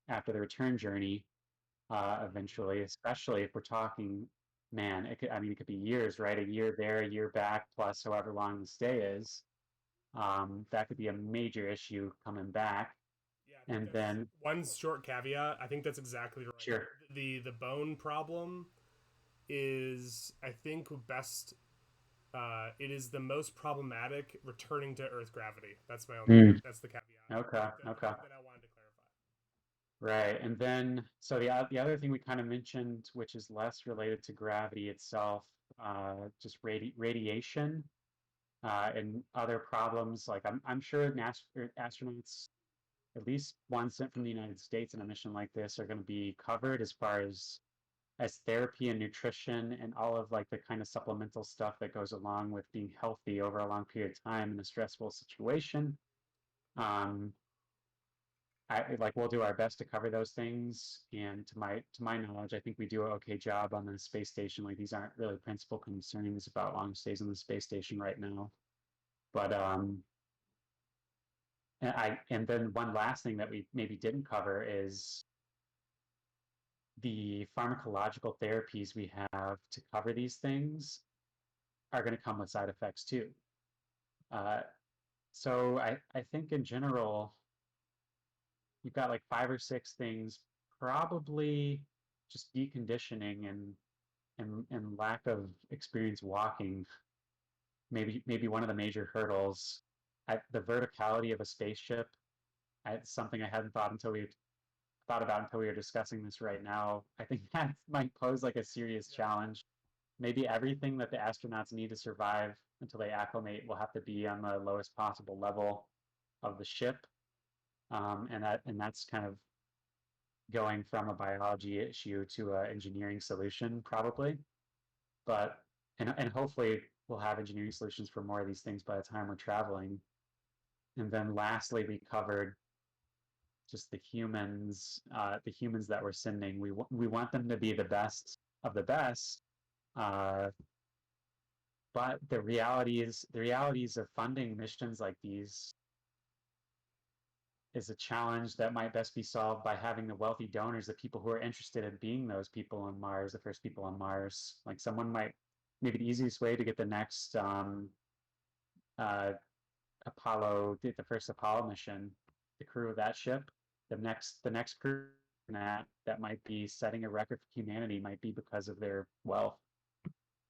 after the return journey, eventually, especially if we're talking, man, it could be years, right? A year there, a year back, plus however long the stay is. That could be a major issue coming back. Yeah, I think And that's then, one short caveat. I think that's exactly right. sure. The bone problem is, I think, best. It is the most problematic returning to Earth gravity. That's my only. Mm, That's the caveat. okay, The okay. part that I wanted to clarify. Right. And then, so the other thing we kind of mentioned, which is less related to gravity itself, just radiation and other problems. Like I'm sure astronauts at least one sent from the United States in a mission like this are going to be covered as far as therapy and nutrition and all of like the kind of supplemental stuff that goes along with being healthy over a long period of time in a stressful situation. Um, we'll do our best to cover those things. And to my knowledge, I think we do an okay job on the space station. Like these aren't really principal concerns about long stays on the space station right now. But and then one last thing that we maybe didn't cover is the pharmacological therapies we have to cover these things are going to come with side effects too. Uh, so I think in general, you've got like 5 or 6 things, probably just deconditioning and lack of experience walking, maybe one of the major hurdles. The verticality of a spaceship, it's something I hadn't thought about until we were discussing this right now. I think that might pose like a serious challenge. Maybe everything that the astronauts need to survive until they acclimate will have to be on the lowest possible level of the ship, and that's kind of going from a biology issue to an engineering solution, probably. But and hopefully we'll have engineering solutions for more of these things by the time we're traveling. And then lastly, we covered just the humans that we're sending. We want them to be the best of the best, uh, but the realities of funding missions like these is a challenge that might best be solved by having the wealthy donors, the people who are interested in being those people on Mars, the first people on Mars. Like someone might, maybe the easiest way to get the next uh, the first Apollo mission, the crew of that ship, the next crew that might be setting a record for humanity might be because of their wealth,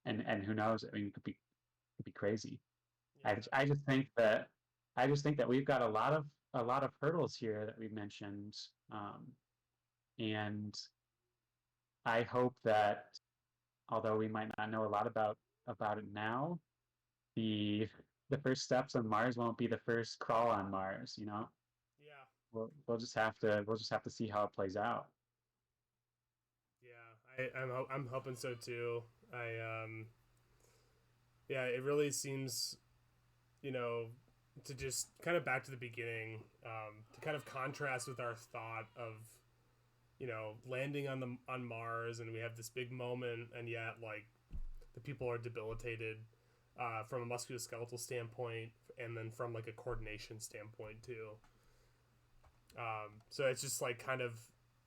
and who knows? I mean, it could be crazy. I Yeah. I just think that I just think that we've got a lot of hurdles here that we've mentioned, and I hope that although we might not know a lot about it now, the the first steps on Mars won't be the first crawl on Mars. Yeah. We'll just have to see how it plays out. Yeah. I'm hoping so too. Yeah, it really seems, you know, to just kind of back to the beginning, to kind of contrast with our thought of, landing on Mars, and we have this big moment, and yet like the people are debilitated from a musculoskeletal standpoint, and then from like a coordination standpoint too. So it's just like kind of,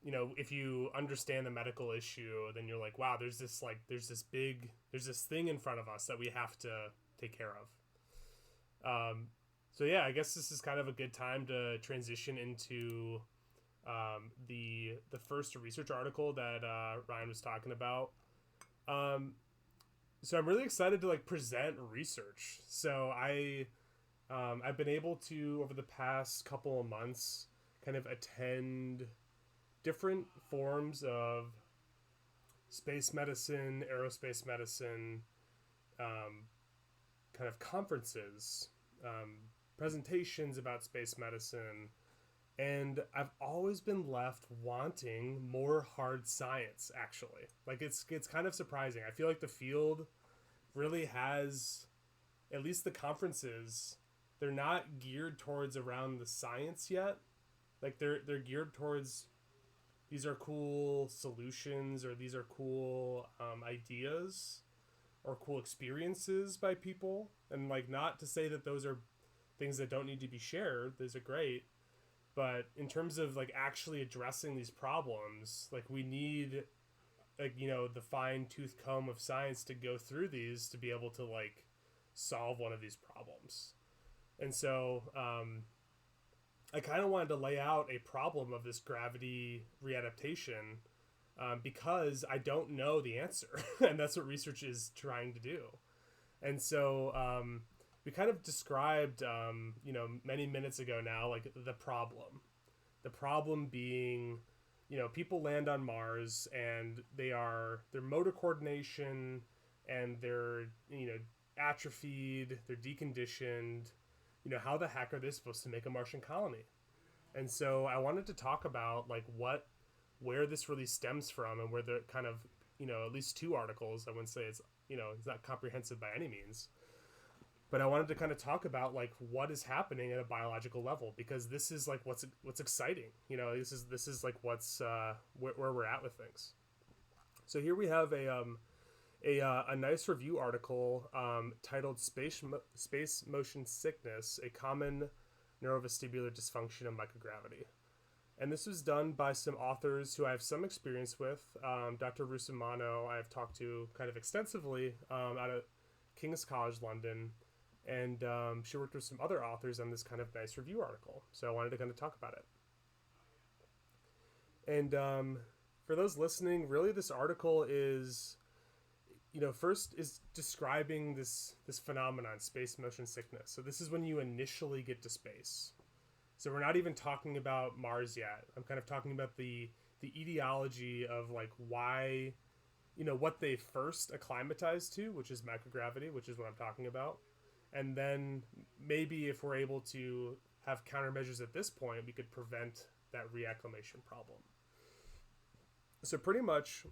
if you understand the medical issue, then you're like, wow, there's this thing in front of us that we have to take care of. So yeah, I guess this is kind of a good time to transition into the first research article that Ryan was talking about. Um, so I'm really excited to like present research. So I've been able to, over the past couple of months, kind of attend different forms of space medicine, aerospace medicine, um, kind of conferences, presentations about space medicine, and I've always been left wanting more hard science. Actually, like it's kind of surprising. I feel like the field really has, at least the conferences, they're not geared towards around the science yet. Like they're geared towards, these are cool solutions, or these are cool ideas or cool experiences by people, and like, not to say that those are things that don't need to be shared. Those are great, but in terms of like actually addressing these problems, like we need, like, the fine tooth comb of science to go through these to be able to like solve one of these problems. And so I kind of wanted to lay out a problem of this gravity readaptation, because I don't know the answer, and that's what research is trying to do. And so we kind of described, many minutes ago now, like the problem. The problem being, people land on Mars, and their motor coordination, and they're, atrophied, they're deconditioned. How the heck are they supposed to make a Martian colony? And so I wanted to talk about like where this really stems from, and where the kind of, at least two articles. I wouldn't say it's not comprehensive by any means, but I wanted to kind of talk about like what is happening at a biological level, because this is like what's exciting. This is like what's where we're at with things. So here we have a nice review article titled Space Motion Sickness, a Common Neurovestibular Dysfunction of Microgravity. And this was done by some authors who I have some experience with. Dr. Rusumano, I have talked to kind of extensively out of King's College London. And she worked with some other authors on this kind of nice review article. So I wanted to kind of talk about it. And for those listening, really this article is, first is describing this phenomenon, space motion sickness. So this is when you initially get to space. So we're not even talking about Mars yet. I'm kind of talking about the etiology of like why, what they first acclimatized to, which is microgravity, which is what I'm talking about. And then maybe if we're able to have countermeasures at this point, we could prevent that reacclimation problem. So pretty much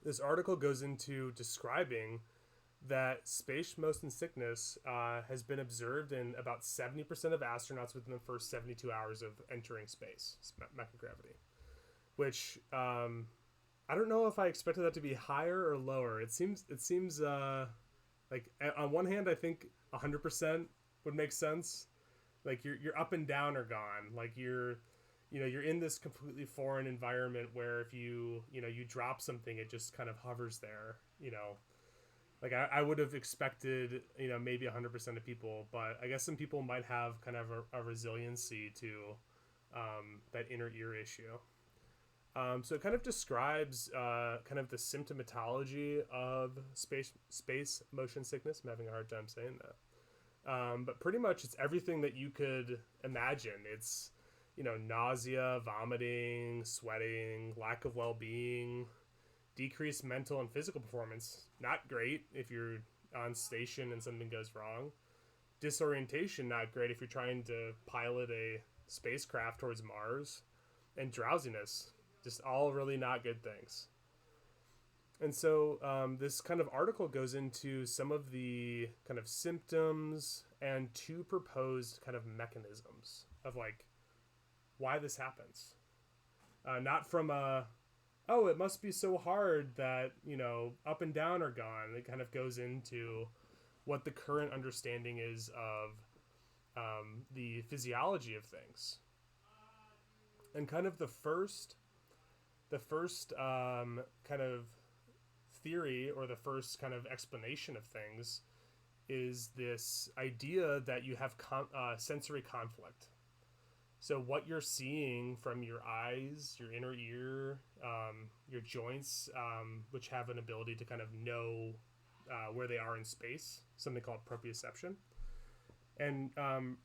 this article goes into describing that space motion sickness has been observed in about 70% of astronauts within the first 72 hours of entering space, microgravity, which I don't know if I expected that to be higher or lower. It seems like on one hand, I think 100% would make sense. Like you're up and down are gone. Like you're in this completely foreign environment where if you drop something, it just kind of hovers there. Like I would have expected, maybe 100% of people, but I guess some people might have kind of a resiliency to that inner ear issue. So it kind of describes kind of the symptomatology of space motion sickness. I'm having a hard time saying that. But pretty much it's everything that you could imagine. It's, nausea, vomiting, sweating, lack of well-being, decreased mental and physical performance. Not great if you're on station and something goes wrong. Disorientation, not great if you're trying to pilot a spacecraft towards Mars. And drowsiness, just all really not good things. And so this kind of article goes into some of the kind of symptoms and two proposed kind of mechanisms of like why this happens. Not from it must be so hard that, up and down are gone. It kind of goes into what the current understanding is of the physiology of things. And kind of the first kind of theory, or the first kind of explanation of things, is this idea that you have sensory conflict. So what you're seeing from your eyes, your inner ear, your joints, which have an ability to kind of know where they are in space, something called proprioception. And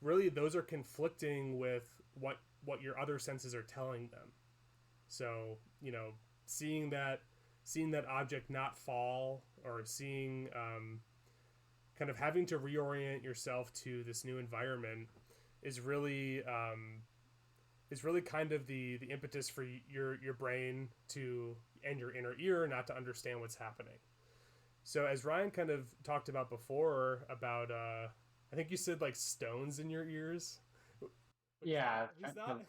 really those are conflicting with what your other senses are telling them. So, seeing that object not fall, or seeing kind of having to reorient yourself to this new environment is really kind of the impetus for your brain to, and your inner ear, not to understand what's happening. So as Ryan kind of talked about before about I think you said like stones in your ears. Yeah, He's not.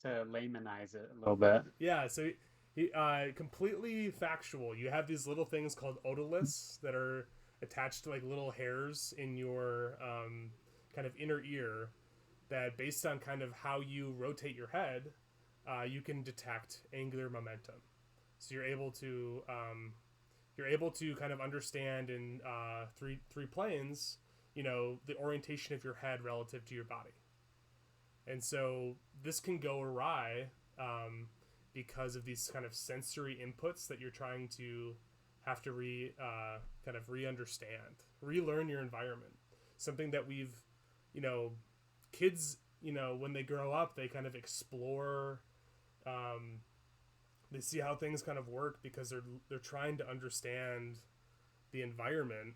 to laymanize it a little bit. Yeah, so he completely factual. You have these little things called otoliths that are attached to like little hairs in your kind of inner ear, that based on kind of how you rotate your head, you can detect angular momentum. So you're able to kind of understand in three planes, the orientation of your head relative to your body. And so this can go awry because of these kind of sensory inputs that you're trying to have to kind of re-understand, relearn your environment. Something that we've, kids, when they grow up, they kind of explore, they see how things kind of work because they're trying to understand the environment.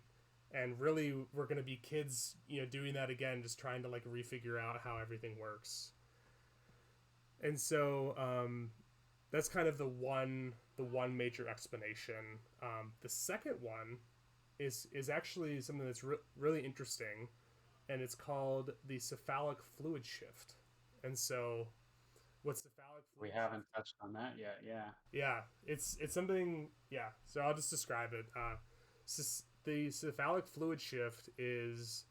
And really, we're going to be kids, doing that again, just trying to like refigure out how everything works. And so that's kind of the one major explanation. The second one is actually something that's really interesting, and it's called the cephalic fluid shift. And so, what cephalic We fluid shift? haven't touched on that yet. Yeah. Yeah, it's something. Yeah, so I'll just describe it. The cephalic fluid shift is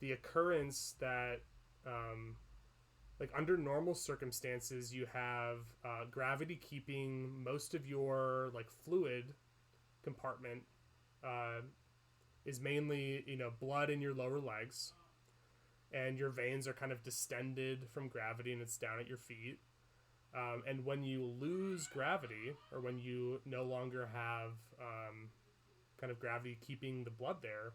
the occurrence that, um, like under normal circumstances, you have gravity keeping most of your like fluid compartment, uh, is mainly blood in your lower legs, and your veins are kind of distended from gravity, and it's down at your feet. And when you lose gravity, or when you no longer have kind of gravity keeping the blood there,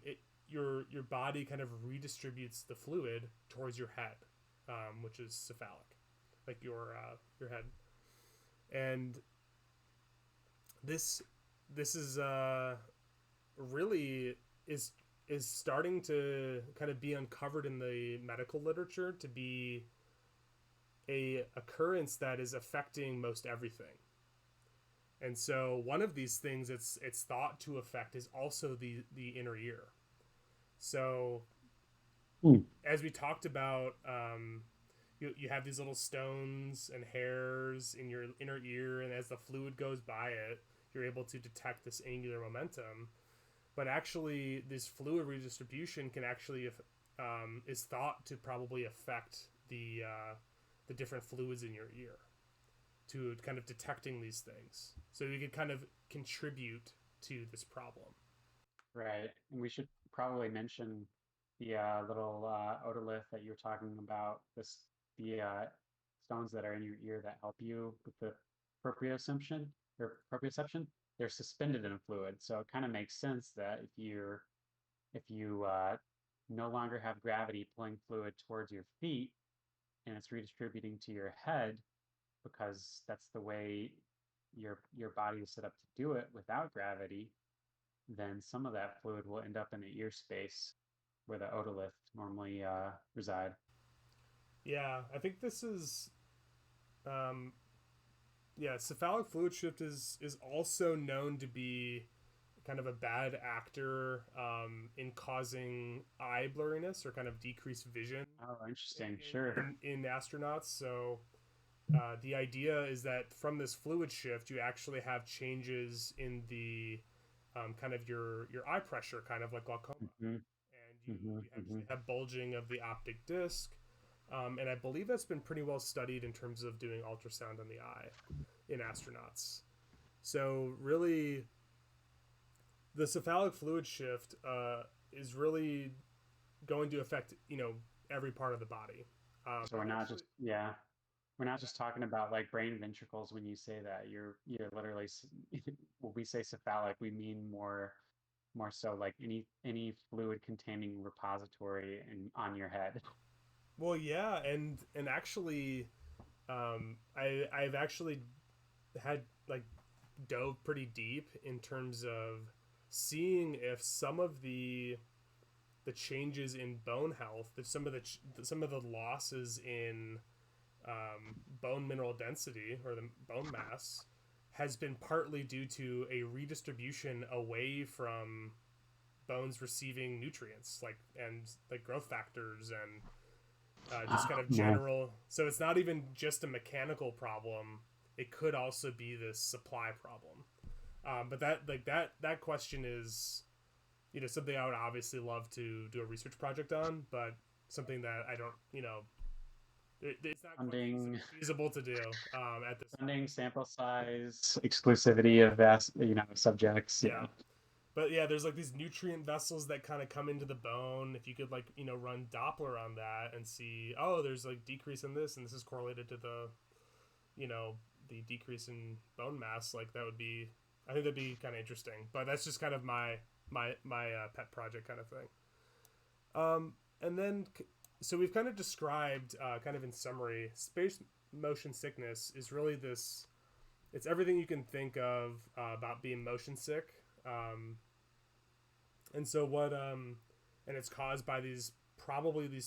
it your body kind of redistributes the fluid towards your head, which is cephalic, like your head. And this this is really is starting to kind of be uncovered in the medical literature to be a occurrence that is affecting most everything. And so one of these things it's thought to affect is also the inner ear. So Hmm. as we talked about, you have these little stones and hairs in your inner ear, and as the fluid goes by it, you're able to detect this angular momentum. But actually, this fluid redistribution can actually is thought to probably affect the different fluids in your ear to kind of detecting these things. So you could kind of contribute to this problem. Right. And we should probably mention the little otolith that you're talking about, the stones that are in your ear that help you with the proprioception or proprioception. They're suspended in a fluid, so it kind of makes sense that if you no longer have gravity pulling fluid towards your feet and it's redistributing to your head because that's the way your body is set up to do it without gravity, then some of that fluid will end up in the ear space where the otolith normally reside. Yeah, I think this is um, yeah, cephalic fluid shift is also known to be kind of a bad actor in causing eye blurriness or kind of decreased vision Oh, interesting. Sure. in astronauts. So the idea is that from this fluid shift, you actually have changes in the kind of your eye pressure, kind of like glaucoma, Hmm. and Hmm. you Hmm. actually have bulging of the optic disc. And I believe that's been pretty well studied in terms of doing ultrasound on the eye in astronauts. So really, the cephalic fluid shift is really going to affect every part of the body. So we're And not actually, just, yeah, we're not just talking about like brain ventricles when you say that. You're literally when we say cephalic, we mean more so like any fluid containing repository on your head. well, yeah, and actually, I've actually had like dove pretty deep in terms of seeing if some of the changes in bone health, that some of the losses in bone mineral density or the bone mass has been partly due to a redistribution away from bones receiving nutrients and like growth factors and just kind of Nice. general. So it's not even just a mechanical problem. It could also be this supply problem. But that question is something I would obviously love to do a research project on, but something that I don't it's not quite Funding, feasible to do at this funding, point. sample size, exclusivity of vast, subjects. Yeah. Yeah. But yeah, there's like these nutrient vessels that kind of come into the bone. If you could like run Doppler on that and see, oh, there's like decrease in this, and this is correlated to you know the decrease in bone mass, like that would be, I think that'd be kind of interesting. But that's just kind of my pet project kind of thing. And then so we've kind of described, kind of in summary, space motion sickness is really this. It's everything you can think of about being motion sick. Um, And so and it's caused by these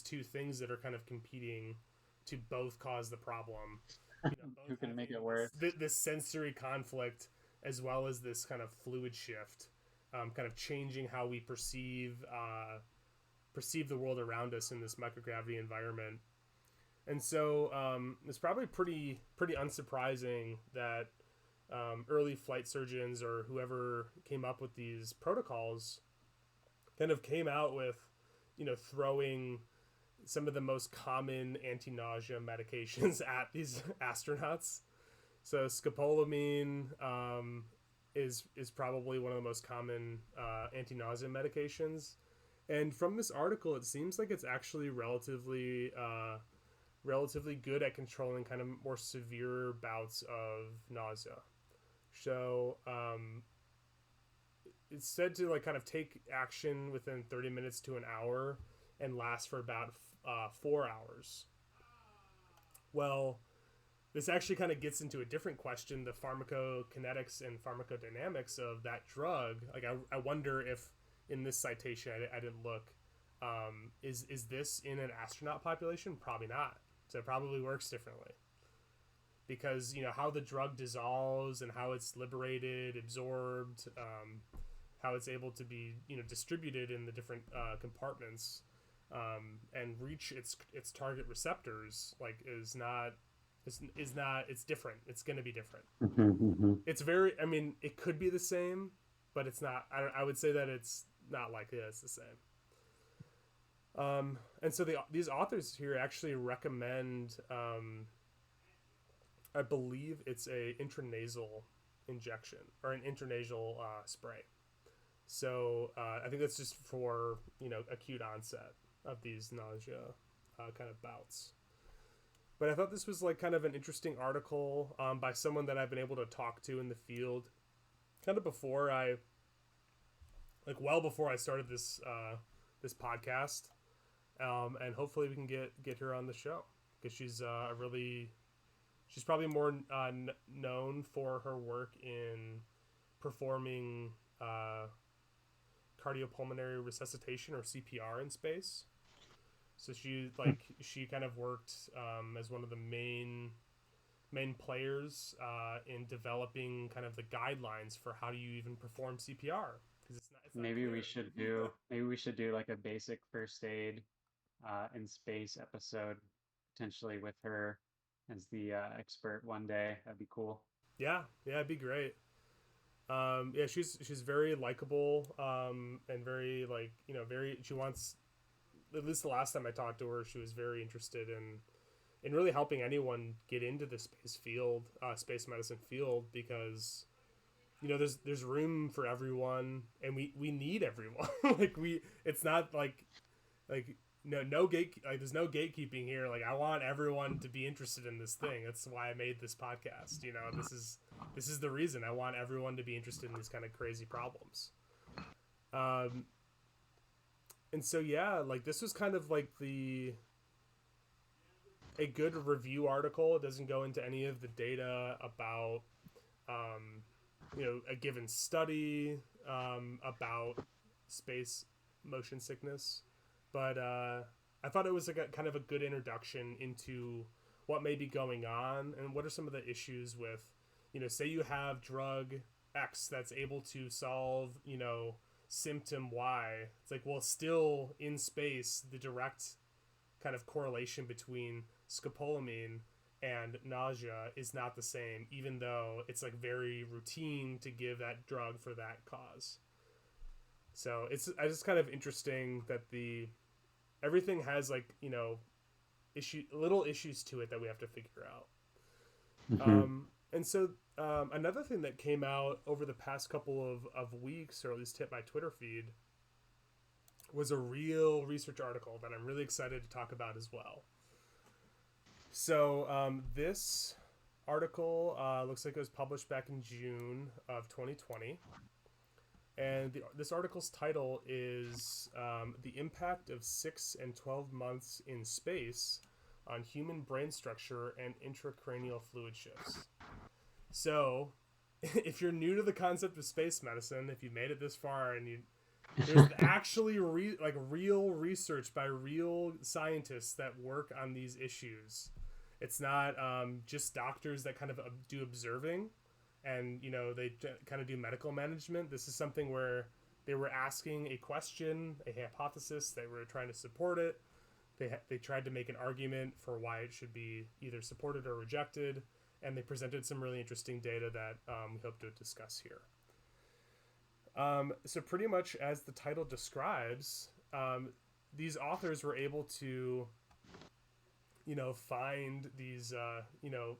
two things that are kind of competing to both cause the problem. Both Who can make having it worse? this sensory conflict as well as this kind of fluid shift, kind of changing how we perceive the world around us in this microgravity environment. And so it's probably pretty unsurprising that early flight surgeons or whoever came up with these protocols kind of came out with, throwing some of the most common anti-nausea medications at these astronauts. So scopolamine is probably one of the most common anti-nausea medications. And from this article, it seems like it's actually relatively good at controlling kind of more severe bouts of nausea. So it's said to like kind of take action within 30 minutes to an hour and last for about 4 hours. Well, this actually kind of gets into a different question, the pharmacokinetics and pharmacodynamics of that drug. Like I wonder if in this citation, I didn't look, is this in an astronaut population? Probably not. So it probably works differently. Because, how the drug dissolves and how it's liberated, absorbed, how it's able to be, distributed in the different compartments and reach its target receptors, like is not, it's different. It's going to be different. It's it could be the same, but it's not. I would say that it's not likely that it's the same. And so these authors here actually recommend, I believe it's a intranasal injection or an intranasal spray. So I think that's just for acute onset of these nausea kind of bouts. But I thought this was like kind of an interesting article by someone that I've been able to talk to in the field, kind of before well before I started this podcast, and hopefully we can get her on the show because she's probably more known for her work in performing cardiopulmonary resuscitation or CPR in space. So she kind of worked as one of the main players in developing kind of the guidelines for how do you even perform CPR, because it's not Maybe clear. we should do like a basic first aid in space episode, potentially with her as the expert one day. That'd be cool. Yeah, it'd be great. Yeah, she's very likable, and very very. She wants, at least the last time I talked to her, she was very interested in really helping anyone get into the space medicine field, because there's room for everyone, and we need everyone. It's not like no gate, like there's no gatekeeping here. Like I want everyone to be interested in this thing. That's why I made this podcast. This is the reason I want everyone to be interested in these kind of crazy problems. And so yeah, like this was kind of like a good review article. It doesn't go into any of the data about a given study about space motion sickness, but I thought it was like a kind of a good introduction into what may be going on and what are some of the issues with, say you have drug X that's able to solve, symptom Y. It's like, well, still in space, the direct kind of correlation between scopolamine and nausea is not the same, even though it's like very routine to give that drug for that cause. So it's just kind of interesting that everything has like little issues to it that we have to figure out. And so another thing that came out over the past couple of weeks, or at least hit my Twitter feed, was a real research article that I'm really excited to talk about as well. So this article looks like it was published back in June of 2020. And this article's title is The Impact of 6 and 12 Months in Space on Human Brain Structure and Intracranial Fluid Shifts. So, if you're new to the concept of space medicine, if you made it this far and There's actually real research by real scientists that work on these issues. It's not just doctors that kind of do observing, and they kind of do medical management. This is something where they were asking a question, a hypothesis. They were trying to support it. They tried to make an argument for why it should be either supported or rejected, and they presented some really interesting data that we hope to discuss here. So pretty much as the title describes, these authors were able to, find these,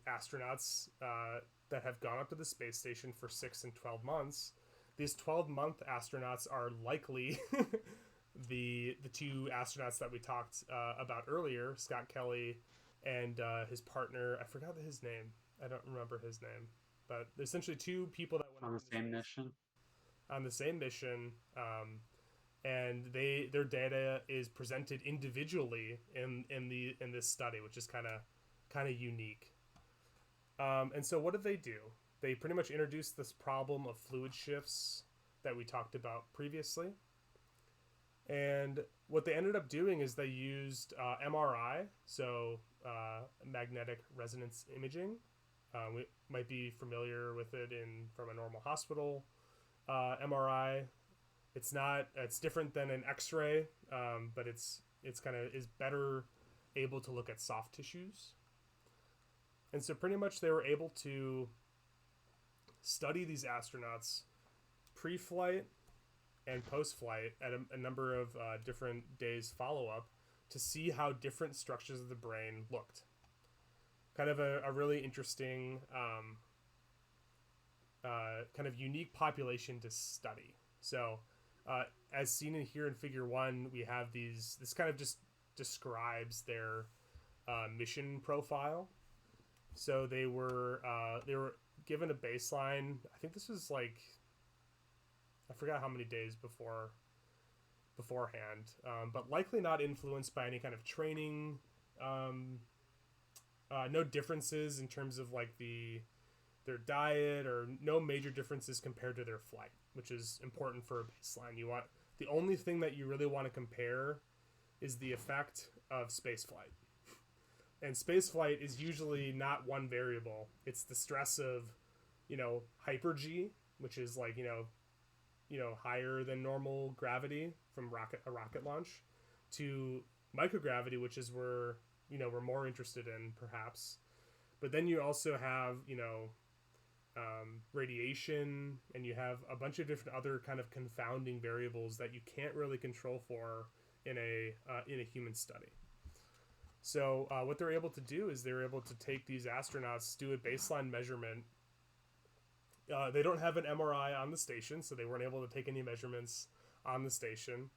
astronauts that have gone up to the space station for 6 and 12 months. These 12-month astronauts are likely the two astronauts that we talked about earlier, Scott Kelly and his partner. I forgot his name. I don't remember his name. But essentially two people that went On up the into same space mission. on the same mission, and their data is presented individually in this study, which is kind of unique. And so what did they do? They pretty much introduced this problem of fluid shifts that we talked about previously. And what they ended up doing is they used MRI, so magnetic resonance imaging. We might be familiar with it from a normal hospital. MRI, it's different than an X-ray, but it's kind of is better able to look at soft tissues. And so pretty much they were able to study these astronauts pre-flight and post-flight at a number of different days follow-up to see how different structures of the brain looked. Kind of a really interesting kind of unique population to study. So as seen in here in figure 1, we have this kind of just describes their mission profile. So they were given a baseline. I think this was I forgot how many days beforehand, but likely not influenced by any kind of training. No differences in terms of their diet, or no major differences compared to their flight, which is important for a baseline. The only thing that you really want to compare is the effect of spaceflight. And spaceflight is usually not one variable. It's the stress of, hyperg, which is higher than normal gravity from a rocket launch, to microgravity, which is where, we're more interested in perhaps. But then you also have, radiation, and you have a bunch of different other kind of confounding variables that you can't really control for in a human study. So what they're able to do is they're able to take these astronauts, do a baseline measurement. They don't have an MRI on the station, so they weren't able to take any measurements on the station.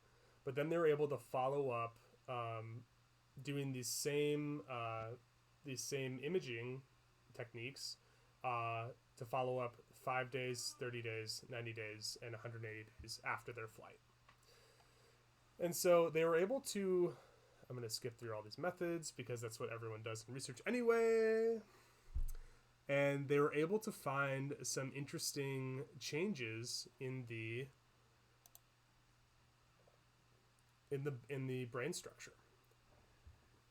But then they were able to follow up doing these same imaging techniques to follow up 5 days, 30 days, 90 days, and 180 days after their flight. And so they were able to, I'm going to skip through all these methods because that's what everyone does in research anyway. And they were able to find some interesting changes in the brain structure.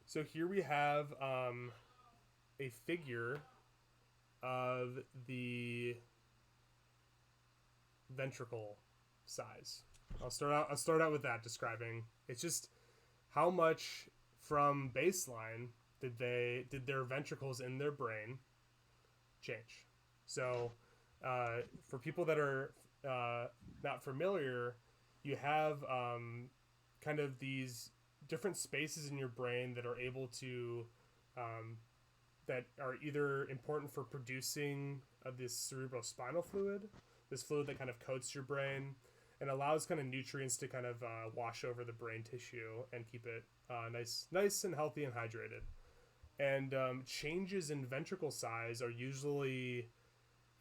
So here we have a figure of the ventricle size. I'll start out with that, describing it's just how much from baseline did their ventricles in their brain change. So for people that are not familiar, you have kind of these different spaces in your brain that are able to that are either important for producing this cerebrospinal fluid, this fluid that kind of coats your brain and allows kind of nutrients to kind of wash over the brain tissue and keep it nice and healthy and hydrated. And changes in ventricle size are usually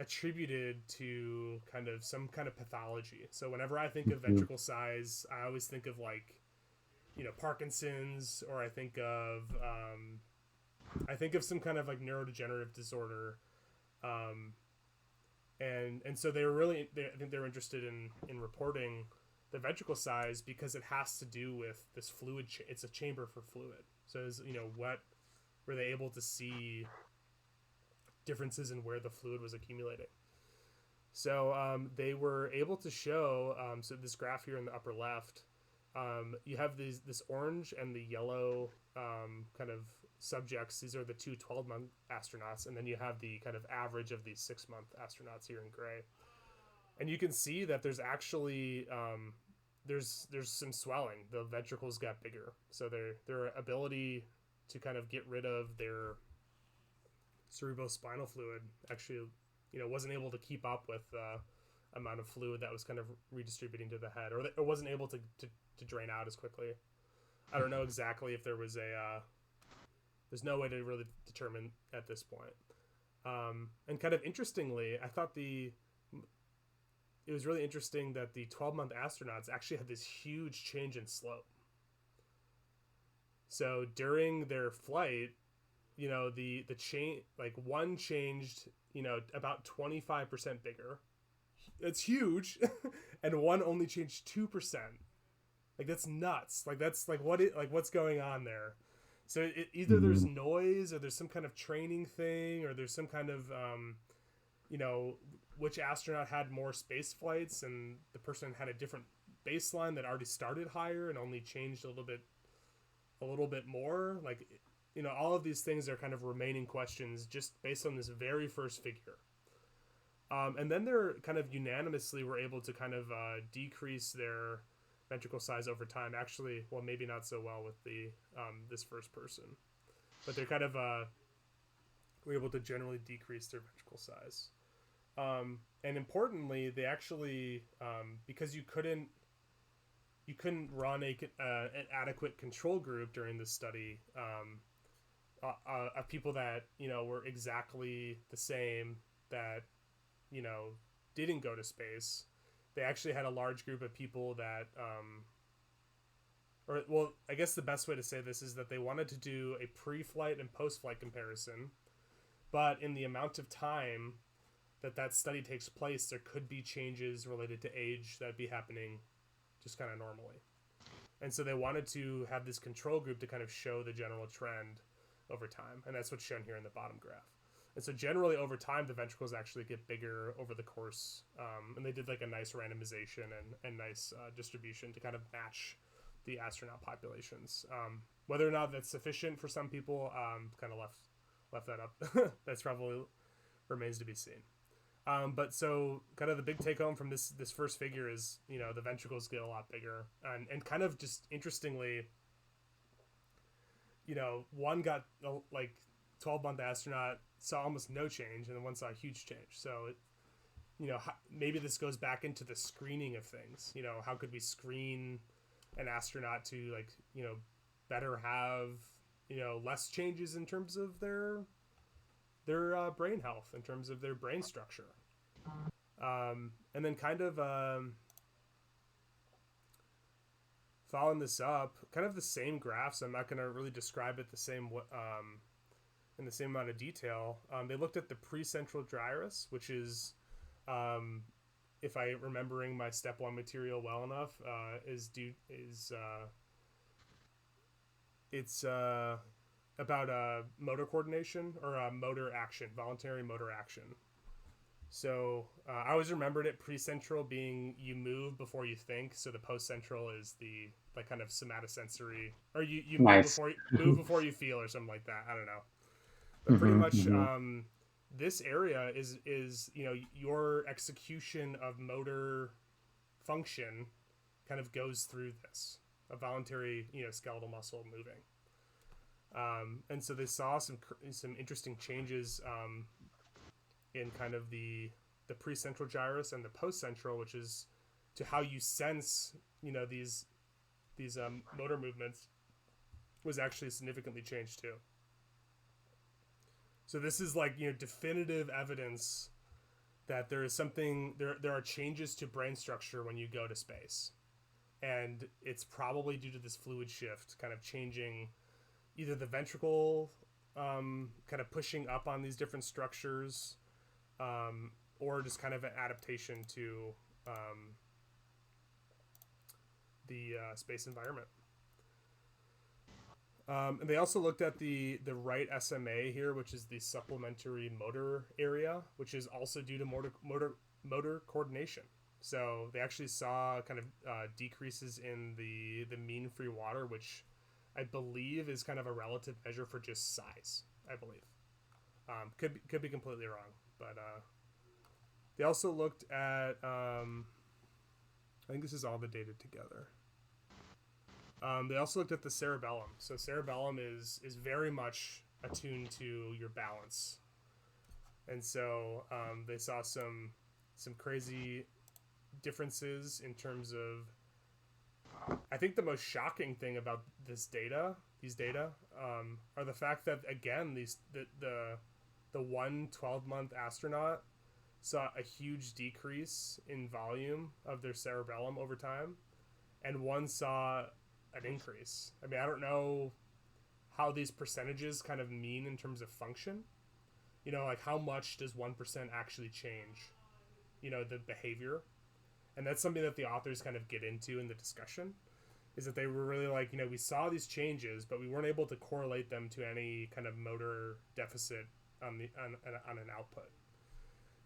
attributed to kind of some kind of pathology. So whenever I think of ventricle size, I always think of Parkinson's, or I think of some kind of neurodegenerative disorder. And so I think they were interested in reporting the ventricle size because it has to do with this fluid. It's a chamber for fluid. So, what were they able to see differences in where the fluid was accumulating? So they were able to show. So this graph here in the upper left, you have this orange and the yellow kind of subjects. These are the two 12-month astronauts, and then you have the kind of average of these 6-month astronauts here in gray. And you can see that there's actually there's some swelling. The ventricles got bigger, so their ability to kind of get rid of their cerebrospinal fluid actually, wasn't able to keep up with the amount of fluid that was kind of redistributing to the head, or it wasn't able to drain out as quickly. I don't know exactly if there was there's no way to really determine at this point. And kind of interestingly, I thought it was really interesting that the 12-month astronauts actually had this huge change in slope. So during their flight, the chain, like one changed, about 25% bigger. It's huge. And one only changed 2%. Like, that's nuts. Like, that's like what's going on there? So either there's noise, or there's some kind of training thing, or there's some kind of which astronaut had more space flights, and the person had a different baseline that already started higher and only changed a little bit more. Like, all of these things are kind of remaining questions just based on this very first figure. And then they're kind of unanimously were able to kind of decrease their ventricle size over time. Actually, well, maybe not so well with the this first person, but they're kind of were able to generally decrease their ventricle size. And importantly, they actually because you couldn't run an adequate control group during this study of people that were exactly the same that didn't go to space. They actually had a large group of people that I guess the best way to say this is that they wanted to do a pre-flight and post-flight comparison, but in the amount of time that study takes place, there could be changes related to age that'd be happening just kind of normally. And so they wanted to have this control group to kind of show the general trend over time, and that's what's shown here in the bottom graph. And so generally over time, the ventricles actually get bigger over the course, and they did like a nice randomization and nice distribution to kind of match the astronaut populations. Whether or not that's sufficient for some people, kind of left that up. That's probably remains to be seen. But so kind of the big take home from this first figure is, the ventricles get a lot bigger, and kind of just interestingly, one got like 12-month astronaut saw almost no change, and then one saw a huge change. So maybe this goes back into the screening of things. How could we screen an astronaut to better have less changes in terms of their brain health, in terms of their brain structure, and then kind of following this up, kind of the same graphs. I'm not going to really describe it the same in the same amount of detail. They looked at the precentral gyrus, which is, if I remembering my step 1 material well enough, it's about motor coordination, or motor action, voluntary motor action. So I always remembered it precentral being you move before you think. So the postcentral is the like kind of somatosensory, or you Nice. move before you feel, or something like that. I don't know. But pretty much this area is your execution of motor function kind of goes through this, a voluntary skeletal muscle moving. And so they saw some interesting changes in kind of the precentral gyrus and the postcentral, which is to how you sense these motor movements, was actually significantly changed too. So this is like definitive evidence that there is something there are changes to brain structure when you go to space, and it's probably due to this fluid shift kind of changing either the ventricle kind of pushing up on these different structures, or just kind of an adaptation to the space environment. And they also looked at the right SMA here, which is the supplementary motor area, which is also due to motor coordination. So they actually saw kind of decreases in the mean free water, which I believe is kind of a relative measure for just size. I believe could be completely wrong, but they also looked at I think this is all the data together. They also looked at the cerebellum. So cerebellum is very much attuned to your balance, and so they saw some crazy differences in terms of. I think the most shocking thing about these data, are the fact that again the 12-month astronaut saw a huge decrease in volume of their cerebellum over time, and one saw an increase. I mean, I don't know how these percentages kind of mean in terms of function. Like how much does 1% actually change, the behavior? And that's something that the authors kind of get into in the discussion, is that they were really like, we saw these changes, but we weren't able to correlate them to any kind of motor deficit on an output.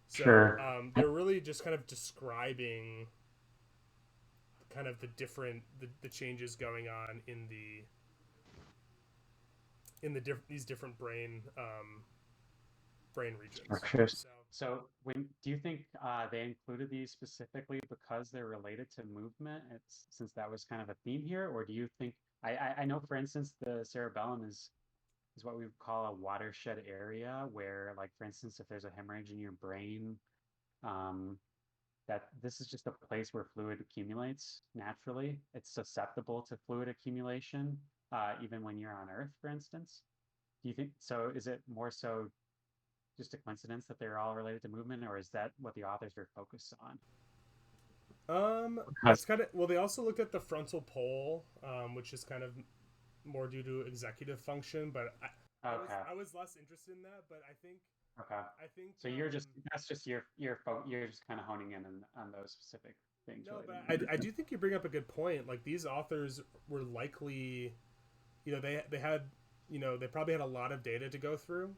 So Sure. they're really just kind of describing kind of the changes going on in these different brain regions. Structures. So when do you think they included these specifically because they're related to movement? It's since that was kind of a theme here, or do you think I know for instance the cerebellum is what we would call a watershed area where, like, for instance, if there's a hemorrhage in your brain, um, that this is just a place where fluid accumulates naturally. It's susceptible to fluid accumulation, even when you're on Earth, for instance. Do you think so? Is it more so just a coincidence that they're all related to movement, or is that what the authors are focused on? That's kind of well. They also looked at the frontal pole, which is kind of more due to executive function, but Okay. I was less interested in that. But Okay. I think So you're just that's just you're just kind of honing in on those specific things no, related but to I do think you bring up a good point. Like these authors were likely, they had, they probably had a lot of data to go through,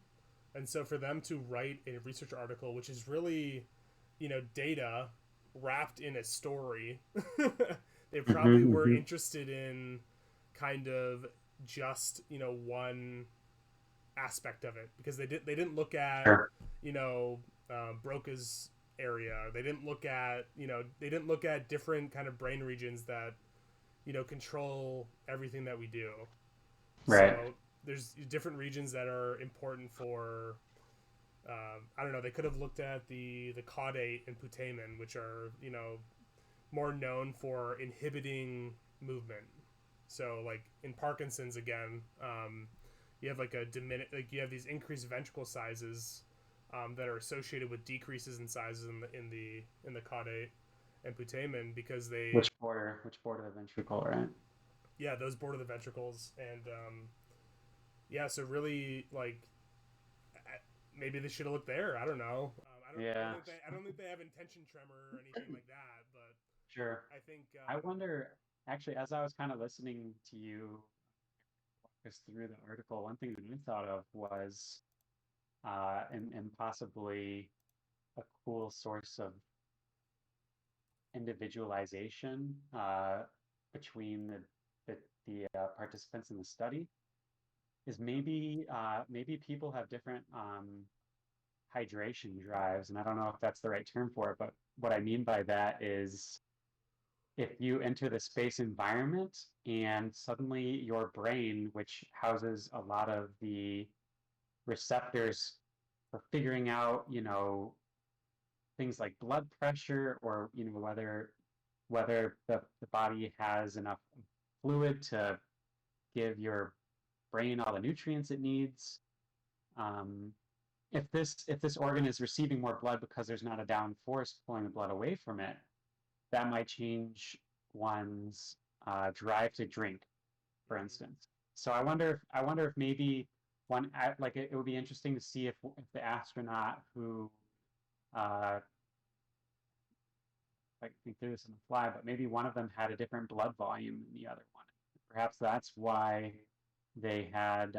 and so for them to write a research article, which is really, data wrapped in a story, they probably were movement. interested in kind of just one aspect of it, because they didn't look at Sure. Broca's area. They didn't look at different kind of brain regions that control everything that we do. Right. So there's different regions that are important for. I don't know. They could have looked at the caudate and putamen, which are more known for inhibiting movement. So like in Parkinson's again, you have you have these increased ventricle sizes that are associated with decreases in sizes in the caudate and putamen, because they Which border the ventricle, right? yeah, those border the ventricles, and yeah, so really like maybe they should have looked there. I don't know. Yeah. I don't think they have intention tremor or anything like that, but Sure. I think I wonder, actually, as I was kind of listening to you walk us through the article, one thing that I thought of was, and possibly a cool source of individualization between the participants in the study is maybe people have different hydration drives, and I don't know if that's the right term for it, but what I mean by that is if you enter the space environment and suddenly your brain, which houses a lot of the receptors for figuring out, things like blood pressure, or whether the body has enough fluid to give your brain all the nutrients it needs. Um, if this organ is receiving more blood because there's not a down force pulling the blood away from it, that might change one's drive to drink, for instance. So I wonder if maybe like it would be interesting to see if the astronaut who uh, I can think through this on the fly, but maybe one of them had a different blood volume than the other one. Perhaps that's why they had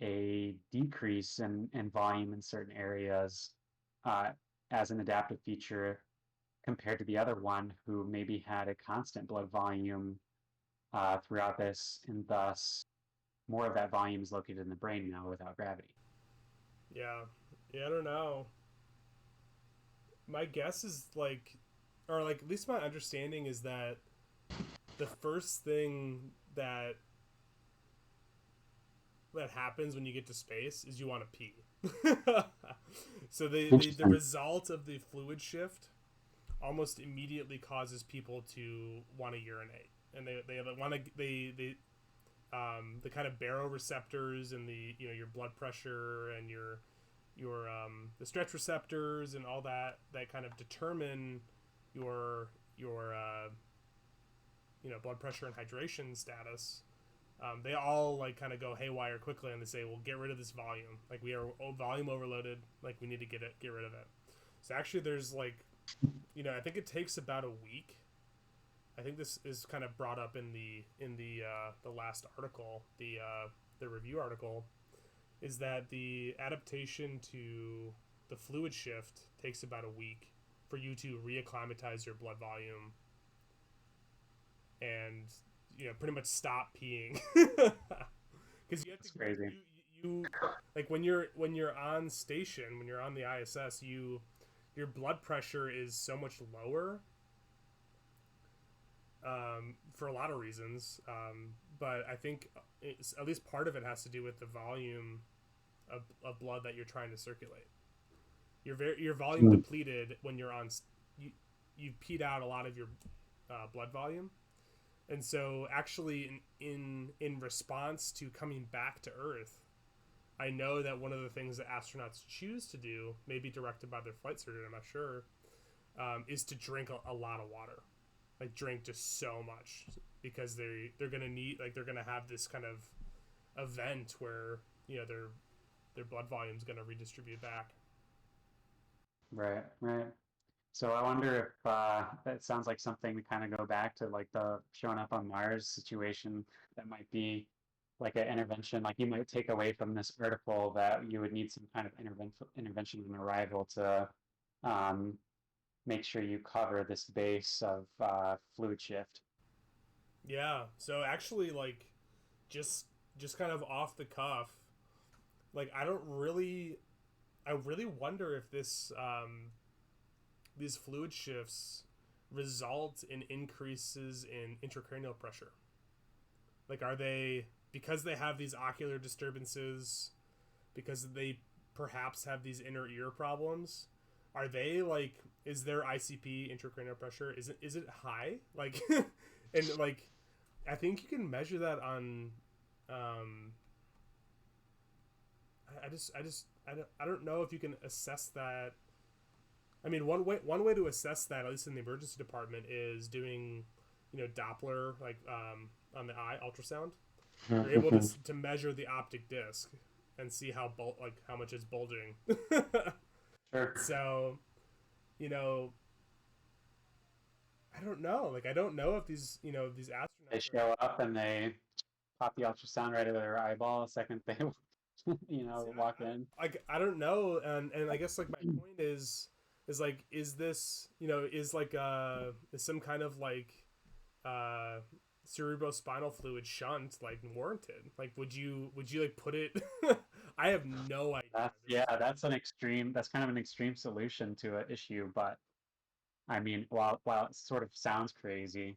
a decrease in volume in certain areas uh, as an adaptive feature compared to the other one who maybe had a constant blood volume throughout this, and thus more of that volume is located in the brain now without gravity. Yeah. Yeah, I don't know. My guess is like, or like at least my understanding is that the first thing that happens when you get to space is you want to pee. So the Interesting. result of the fluid shift almost immediately causes people to want to urinate, and they want to the kind of baroreceptors and the your blood pressure and your the stretch receptors and all that kind of determine your blood pressure and hydration status. They all like kind of go haywire quickly, and they say, "Well, get rid of this volume. Like we are volume overloaded. Like we need to get rid of it." So actually, there's like, I think it takes about a week. I think this is kind of brought up in the last article, the review article, is that the adaptation to the fluid shift takes about a week for you to reacclimatize your blood volume and pretty much stop peeing. Because you have to That's crazy. you like when you're on station, when you're on the ISS, your blood pressure is so much lower, for a lot of reasons, but I think at least part of it has to do with the volume of blood that you're trying to circulate. Your volume Hmm. depleted when you're on you you've peed out a lot of your blood volume. And so actually in response to coming back to Earth, I know that one of the things that astronauts choose to do, maybe directed by their flight surgeon, I'm not sure, is to drink a lot of water, like drink just so much, because they're gonna need, like they're gonna have this kind of event where their blood volume is gonna redistribute back. Right, right. So I wonder if that sounds like something to kind of go back to like the showing up on Mars situation that might be like an intervention, like you might take away from this article that you would need some kind of intervention on arrival to um, make sure you cover this base of fluid shift. Yeah. So actually, like just just kind of off the cuff, like I really wonder if these fluid shifts result in increases in intracranial pressure. Like, are they, because they have these ocular disturbances, because they perhaps have these inner ear problems? Are they like, is their ICP, intracranial pressure, is it high? Like, and like, I think you can measure that on. Um, I don't know if you can assess that. I mean, one way to assess that, at least in the emergency department, is doing, Doppler, like on the eye ultrasound. You're able to measure the optic disc and see like how much it's bulging. Sure. So, you know, I don't know. Like, I don't know if these They astronauts are. show up and they pop the ultrasound right out of their eyeball the second they, See, walk in. I don't know, and I guess like my point is like, is this, is like is some kind of like uh cerebrospinal fluid shunt like warranted? Like, would you like put it? I have no idea. That's This yeah, is that's an extreme. That's kind of an extreme solution to an issue, but I mean, while it sort of sounds crazy,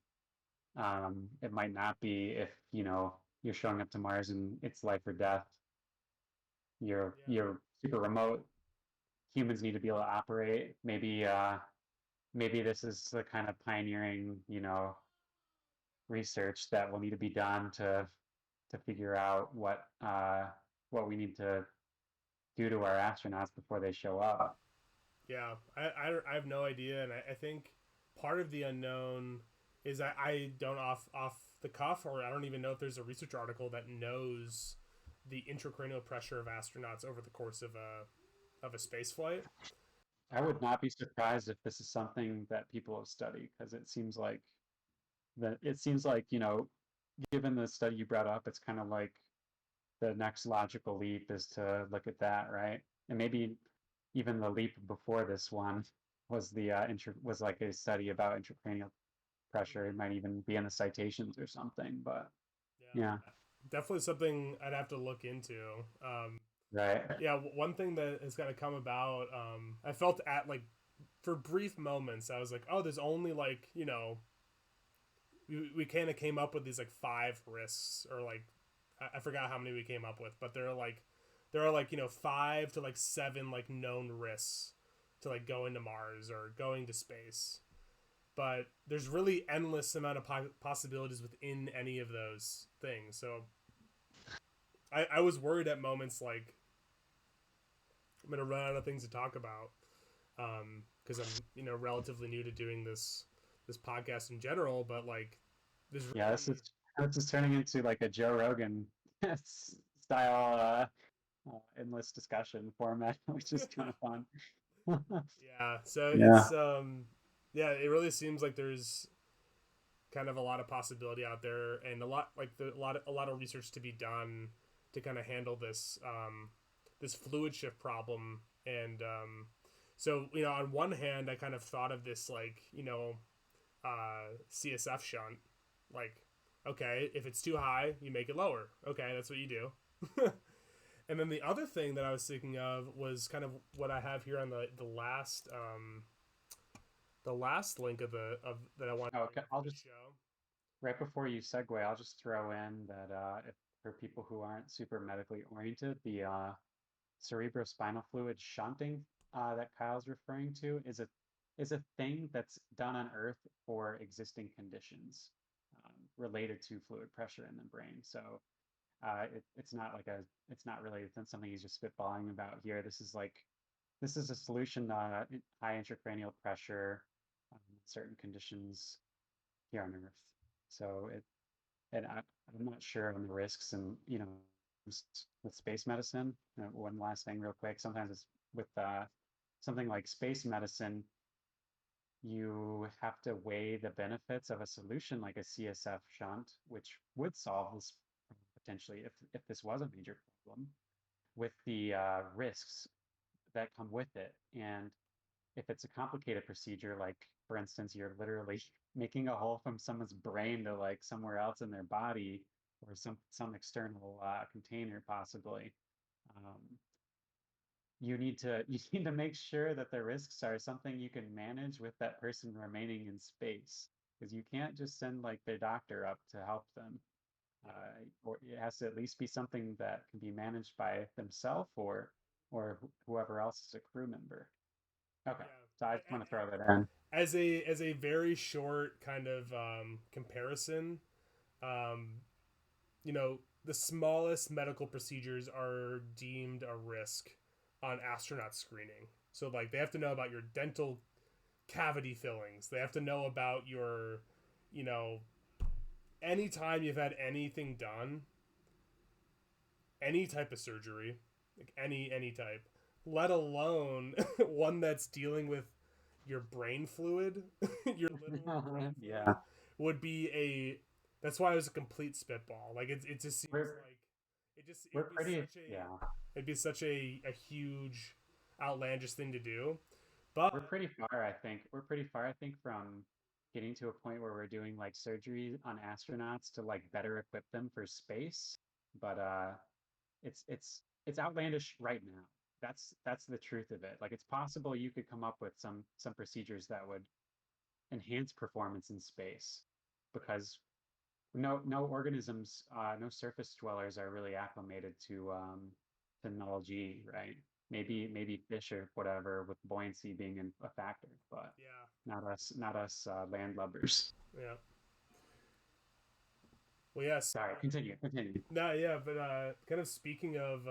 it might not be if you're showing up to Mars and it's life or death. yeah, You're super remote. Humans need to be able to operate. Maybe this is the kind of pioneering research that will need to be done to figure out what we need to do to our astronauts before they show up. yeah. I have no idea, and I think part of the unknown is I don't off the cuff, or I don't even know if there's a research article that knows the intracranial pressure of astronauts over the course of a space flight. I would not be surprised if this is something that people have studied because it seems like, given the study you brought up, it's kind of like the next logical leap is to look at that, right? And maybe even the leap before this one was was like a study about intracranial pressure. It Mhm. might even be in the citations or something, but yeah, Yeah, definitely something I'd have to look into. right. Yeah, one thing that has kind of come about, I felt at like for brief moments, I was like, oh, there's only like we kind of came up with these like five risks or like I forgot how many we came up with, but there are like five to like seven like known risks to like going to Mars or going to space. But there's really endless amount of possibilities within any of those things. So I was worried at moments like I'm gonna run out of things to talk about because I'm relatively new to doing this podcast in general. But like there's Yeah, really this is turning into like a Joe Rogan style endless discussion format, which is kind of fun. yeah. So Yeah. yeah, it really seems like there's kind of a lot of possibility out there and a lot like a lot of research to be done to kind of handle this fluid shift problem. And so on one hand I kind of thought of this like CSF shunt, like okay, if it's too high you make it lower, okay, that's what you do. And then the other thing that I was thinking of was kind of what I have here on the last link of that I wanted to bring Okay, up for I'll the just show. right before you segue, I'll just throw in that if for people who aren't super medically oriented, the cerebrospinal fluid shunting that Kyle's referring to is a thing that's done on Earth for existing conditions related to fluid pressure in the brain. So it's not really something he's just spitballing about here. This is a solution high intracranial pressure, certain conditions here on Earth. So and I'm not sure on the risks and with space medicine. One last thing, real quick. Sometimes it's with something like space medicine, you have to weigh the benefits of a solution like a CSF shunt, which would solve this potentially if this was a major problem, with the risks that come with it. And if it's a complicated procedure, like for instance, you're literally making a hole from someone's brain to like somewhere else in their body or some external container possibly, um, you need to make sure that the risks are something you can manage with that person remaining in space because you can't just send like their doctor up to help them. Or it has to at least be something that can be managed by themselves or whoever else is a crew member. Okay, so Yeah. I just want to throw that in. As a very short kind of comparison, um, the smallest medical procedures are deemed a risk on astronaut screening. So like they have to know about your dental cavity fillings. They have to know about your, you know, anytime you've had anything done, any type of surgery, like any type, let alone one that's dealing with your brain fluid, your literal brain Yeah, fluid, would be a. That's why it was a complete spitball. Like it just seems we're like it we're would be pretty such a yeah it'd be such a huge outlandish thing to do. But we're pretty far. We're pretty far. I think from getting to a point where we're doing like surgery on astronauts to like better equip them for space. But it's outlandish right now. That's the truth of it. Like it's possible you could come up with some procedures that would enhance performance in space because no organisms, no surface dwellers are really acclimated to null G, right? Maybe fish or whatever with buoyancy being a factor, but yeah, not us landlubbers. yeah. Well, yes. Sorry, continue. No, yeah, but kind of speaking of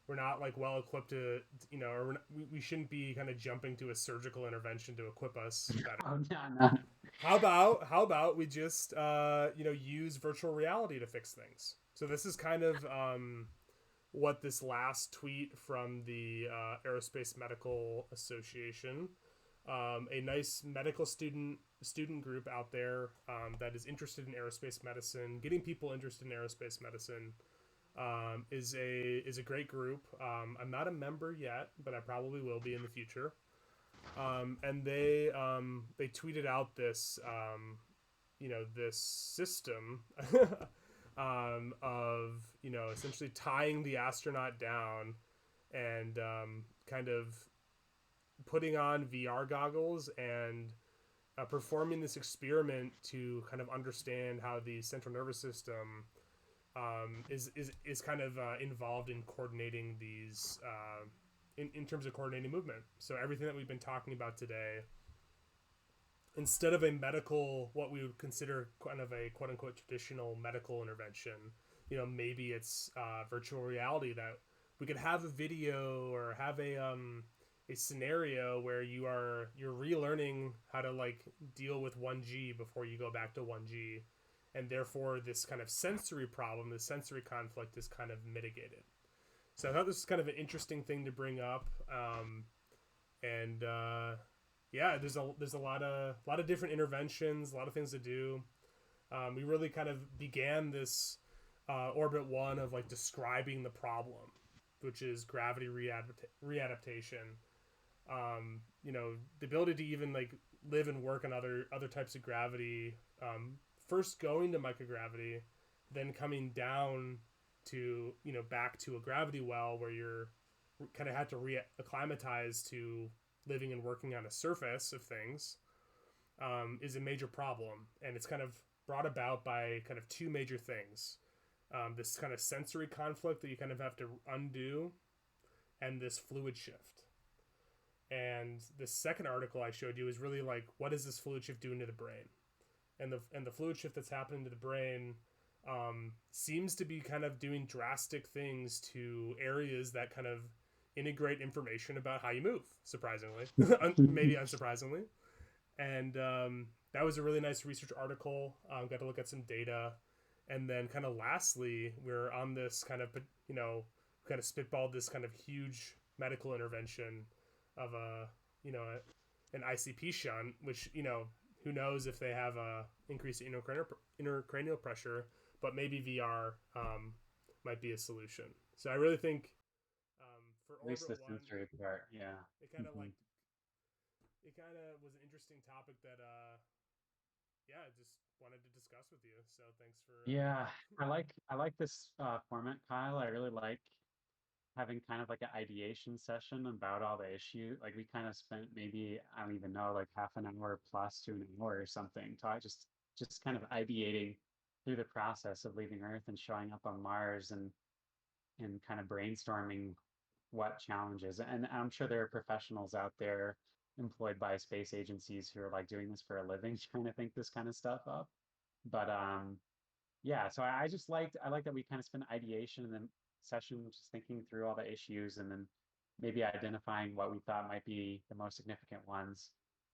we're not like well equipped to or we shouldn't be kind of jumping to a surgical intervention to equip us better. Oh no, no. How about we just use virtual reality to fix things? So this is kind of what this last tweet from the Aerospace Medical Association, a nice medical student group out there that is interested in aerospace medicine, getting people interested in aerospace medicine, is a great group. I'm not a member yet, but I probably will be in the future. And they tweeted out this this system of essentially tying the astronaut down and kind of putting on VR goggles and performing this experiment to kind of understand how the central nervous system is kind of involved in coordinating these in terms of coordinating movement. So everything that we've been talking about today, instead of a medical, what we would consider kind of a quote unquote traditional medical intervention, maybe it's virtual reality, that we could have a video or have a scenario where you're relearning how to like deal with 1G before you go back to 1G, and therefore this kind of sensory problem, this sensory conflict, is kind of mitigated. So I thought this is kind of an interesting thing to bring up, and yeah, there's a lot of different interventions, a lot of things to do. We really kind of began this orbit one of like describing the problem, which is gravity readaptation. The ability to even like live and work on other types of gravity. First going to microgravity, then coming down to back to a gravity well where you're kind of had to reacclimatize to living and working on a surface of things, is a major problem, and it's kind of brought about by kind of two major things: this kind of sensory conflict that you kind of have to undo, and this fluid shift. And the second article I showed you is really like, what is this fluid shift doing to the brain? And the fluid shift that's happening to the brain seems to be kind of doing drastic things to areas that kind of integrate information about how you move, surprisingly. Maybe unsurprisingly. And that was a really nice research article. Got to look at some data. And then kind of lastly, we're on this kind of, kind of spitballed this kind of huge medical intervention of an ICP shunt, which, who knows if they have a increased intracranial pressure, but maybe VR might be a solution. So I really think for At least the Orbit One, sensory part, yeah. it kind of Hmm. like it kind of was an interesting topic that yeah, I just wanted to discuss with you. So thanks for Yeah, I like this format, Kyle. I really like having kind of like an ideation session about all the issue. Like we kind of spent maybe, I don't even know, like half an hour plus to an hour or something. So I just kind of ideating through the process of leaving Earth and showing up on Mars, and kind of brainstorming what challenges. And I'm sure there are professionals out there employed by space agencies who are like doing this for a living, trying to think this kind of stuff up. But yeah, so I just liked that we kind of spent ideation and then session just thinking through all the issues, and then maybe identifying what we thought might be the most significant ones.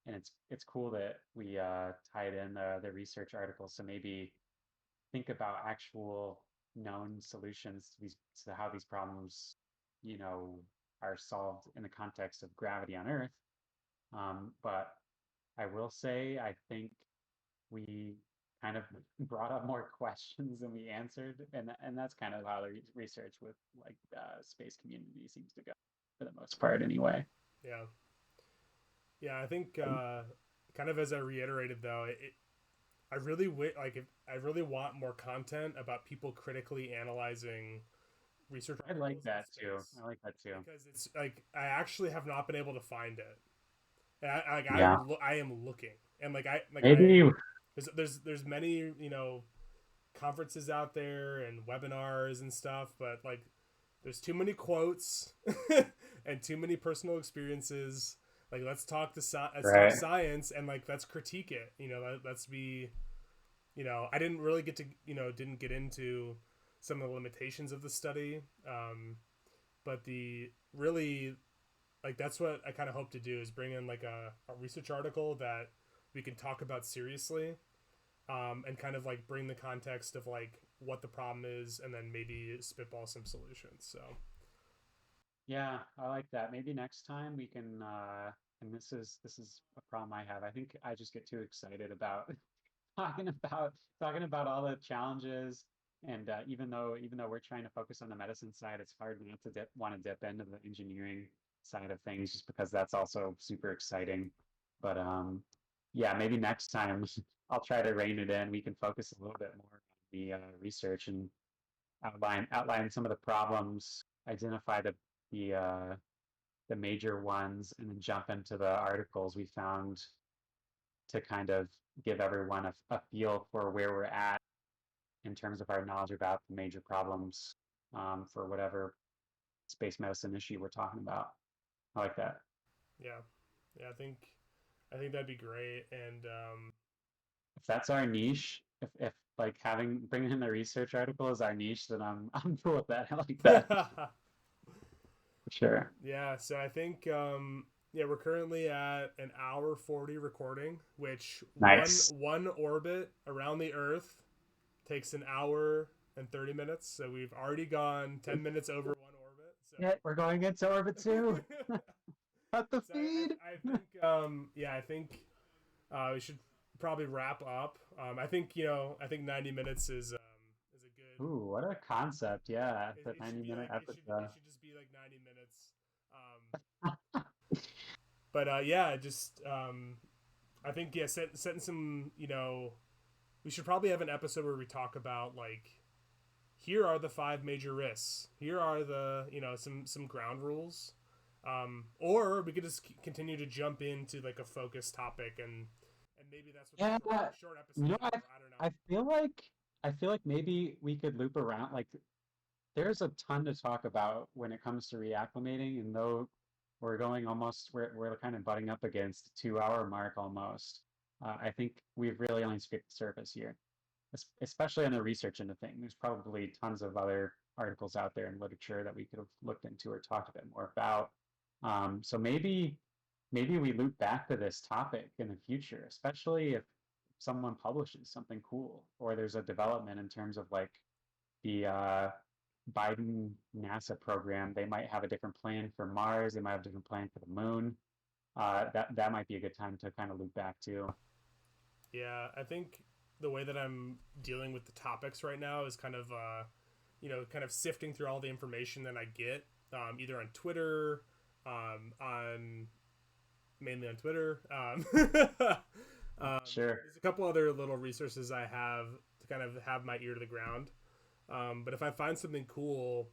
And it's cool that we tied in the research articles, so maybe think about actual known solutions to these, to how these problems, you know, are solved in the context of gravity on Earth. But I will say, I think we kind of brought up more questions than we answered, and that's kind of how the research with like space community seems to go for the most part, anyway. yeah, yeah. I think kind of as I reiterated though, I really like if I really want more content about people critically analyzing research I like articles in that too. space, I like that too. because it's like I actually have not been able to find it. And Yeah, I am looking, and maybe. there's many conferences out there and webinars and stuff, but like there's too many quotes and too many personal experiences. Like let's talk Right. science, and like let's critique it. Let's be I didn't really get to didn't get into some of the limitations of the study, but the really like that's what I kind of hope to do, is bring in like a research article that we can talk about seriously, and kind of like bring the context of like what the problem is, and then maybe spitball some solutions. So Yeah, I like that. Maybe next time we can and this is a problem I have. I think I just get too excited about talking about all the challenges and even though we're trying to focus on the medicine side, it's hard not to want to dip into the engineering side of things just because that's also super exciting. But yeah, maybe next time I'll try to rein it in. We can focus a little bit more on the research and outline some of the problems, identify the major ones, and then jump into the articles we found to kind of give everyone a feel for where we're at in terms of our knowledge about the major problems for whatever space medicine issue we're talking about. I like that. yeah, yeah, I think that'd be great. And If that's our niche, if like having bringing in the research article is our niche, then I'm cool with that. I like that for sure. yeah, so I think yeah, we're currently at an hour 40 recording, which Nice. one orbit around the Earth takes an hour and 30 minutes. So we've already gone 10 minutes over one orbit. Yeah, we're going into orbit two. So Cut the so feed. I think yeah, I think we should probably wrap up. I think I think 90 minutes is a good. Ooh, what a concept. Yeah, the It should 90 be minute like it episode. should just be like 90 minutes. But yeah, just I think yeah, setting some we should probably have an episode where we talk about like here are the five major risks. Here are the some ground rules. Or we could just continue to jump into like a focused topic and maybe that's what Yeah, the short you know, episodes are. I don't know. I feel like maybe we could loop around. Like, there's a ton to talk about when it comes to reacclimating, and though we're kind of butting up against the 2 hour mark almost. I think we've really only scraped the surface here, especially on the research end of things. There's probably tons of other articles out there in literature that we could have looked into or talked a bit more about. So maybe we loop back to this topic in the future, especially if someone publishes something cool or there's a development in terms of like the Biden NASA program. They might have a different plan for Mars. They might have a different plan for the moon. That might be a good time to kind of loop back to. Yeah, I think the way that I'm dealing with the topics right now is kind of kind of sifting through all the information that I get either on Twitter, on mainly on Twitter. Sure. There's a couple other little resources I have to kind of have my ear to the ground. But if I find something cool,